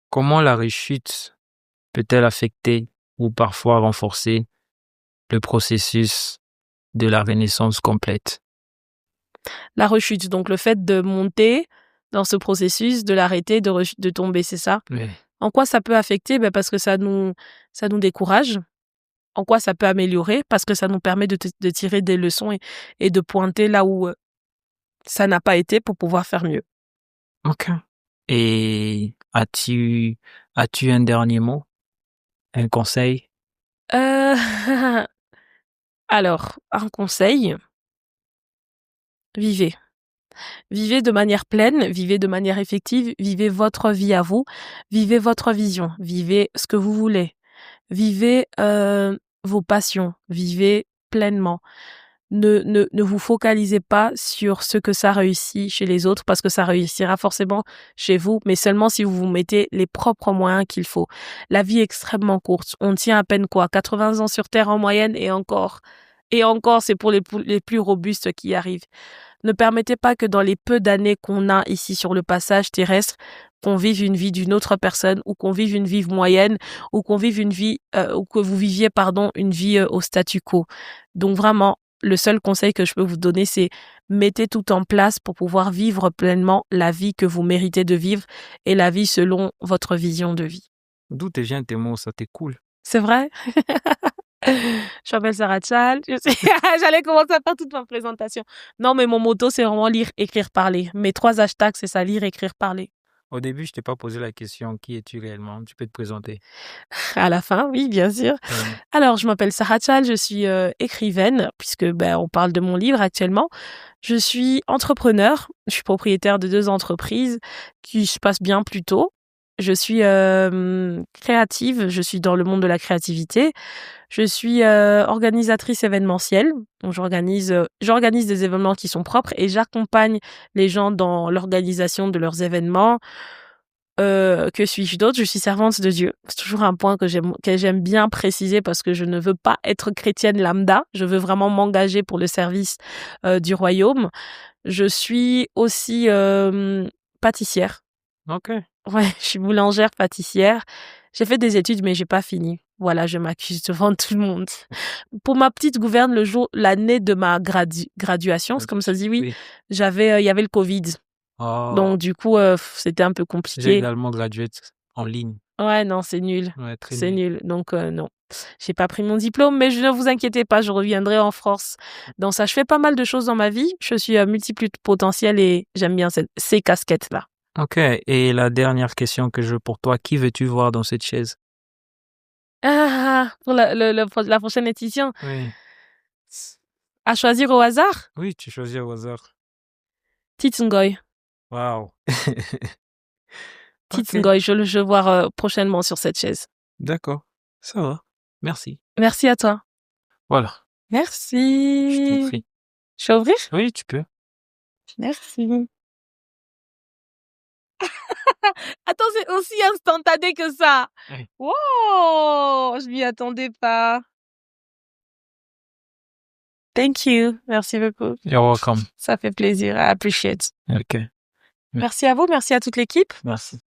comment la rechute peut-elle affecter ou parfois renforcer le processus de la renaissance complète? La rechute, donc le fait de monter dans ce processus, de l'arrêter, de tomber, c'est ça? Oui. En quoi ça peut affecter? Ben parce que ça nous décourage. En quoi ça peut améliorer? Parce que ça nous permet de tirer des leçons et de pointer là où ça n'a pas été pour pouvoir faire mieux. Ok. Et as-tu un dernier mot? Un conseil? Euh, Alors, un conseil, vivez. Vivez de manière pleine, vivez de manière effective, vivez votre vie à vous, vivez votre vision, vivez ce que vous voulez, vivez vos passions, vivez pleinement. Ne vous focalisez pas sur ce que ça réussit chez les autres parce que ça réussira forcément chez vous, mais seulement si vous vous mettez les propres moyens qu'il faut. La vie est extrêmement courte. On tient à peine 80 ans sur Terre en moyenne et encore. Et encore, c'est pour les plus robustes qui y arrivent. Ne permettez pas que dans les peu d'années qu'on a ici sur le passage terrestre, qu'on vive une vie d'une autre personne ou qu'on vive une vie moyenne ou qu'on vive une vie ou que vous viviez une vie au statu quo. Donc vraiment, le seul conseil que je peux vous donner, c'est mettez tout en place pour pouvoir vivre pleinement la vie que vous méritez de vivre et la vie selon votre vision de vie. D'où te viennent tes mots? Ça t'est cool. C'est vrai? Je m'appelle Sarah Tchal. J'allais commencer à faire toute ma présentation. Non, mais mon motto, c'est vraiment lire, écrire, parler. Mes 3 hashtags, c'est ça, lire, écrire, parler. Au début, je t'ai pas posé la question, qui es-tu réellement? Tu peux te présenter. À la fin, oui, bien sûr. Alors, je m'appelle Sarah Tchal, je suis écrivaine, puisque on parle de mon livre actuellement. Je suis entrepreneur, je suis propriétaire de 2 entreprises qui se passent bien plutôt. Je suis créative, je suis dans le monde de la créativité. Je suis organisatrice événementielle. Donc j'organise des événements qui sont propres et j'accompagne les gens dans l'organisation de leurs événements. Que suis-je d'autre? Je suis servante de Dieu. C'est toujours un point que j'aime bien préciser parce que je ne veux pas être chrétienne lambda. Je veux vraiment m'engager pour le service du royaume. Je suis aussi pâtissière. Ok. Ouais, je suis boulangère pâtissière. J'ai fait des études mais j'ai pas fini. Voilà, je m'accuse devant tout le monde. Pour ma petite gouverne, l'année de ma graduation, c'est comme ça se dit, oui. Il y avait le Covid. Oh. Donc du coup, c'était un peu J'ai compliqué. également gradué en ligne. Ouais, non, c'est nul. Ouais, très C'est nul. nul. Donc non, j'ai pas pris mon diplôme, mais ne vous inquiétez pas, je reviendrai en France. Dans ça, je fais pas mal de choses dans ma vie. Je suis multipotentielle et j'aime bien ces casquettes-là. Ok, et la dernière question que j'ai pour toi, qui veux-tu voir dans cette chaise? Pour la prochaine édition, Oui. à choisir au hasard, Oui, tu choisis au hasard. Tits Ngoy. Waouh. Tits Ngoy, je le vais voir prochainement sur cette chaise. D'accord, ça va. Merci. Merci à toi. Voilà. Merci. Je t'en prie. Je peux ouvrir? Oui, tu peux. Merci. Attends, c'est aussi instantané que ça. Oui. Wow, je m'y attendais pas. Thank you. Merci beaucoup. You're welcome. Ça fait plaisir. I appreciate. Ok. Merci à vous, merci à toute l'équipe. Merci.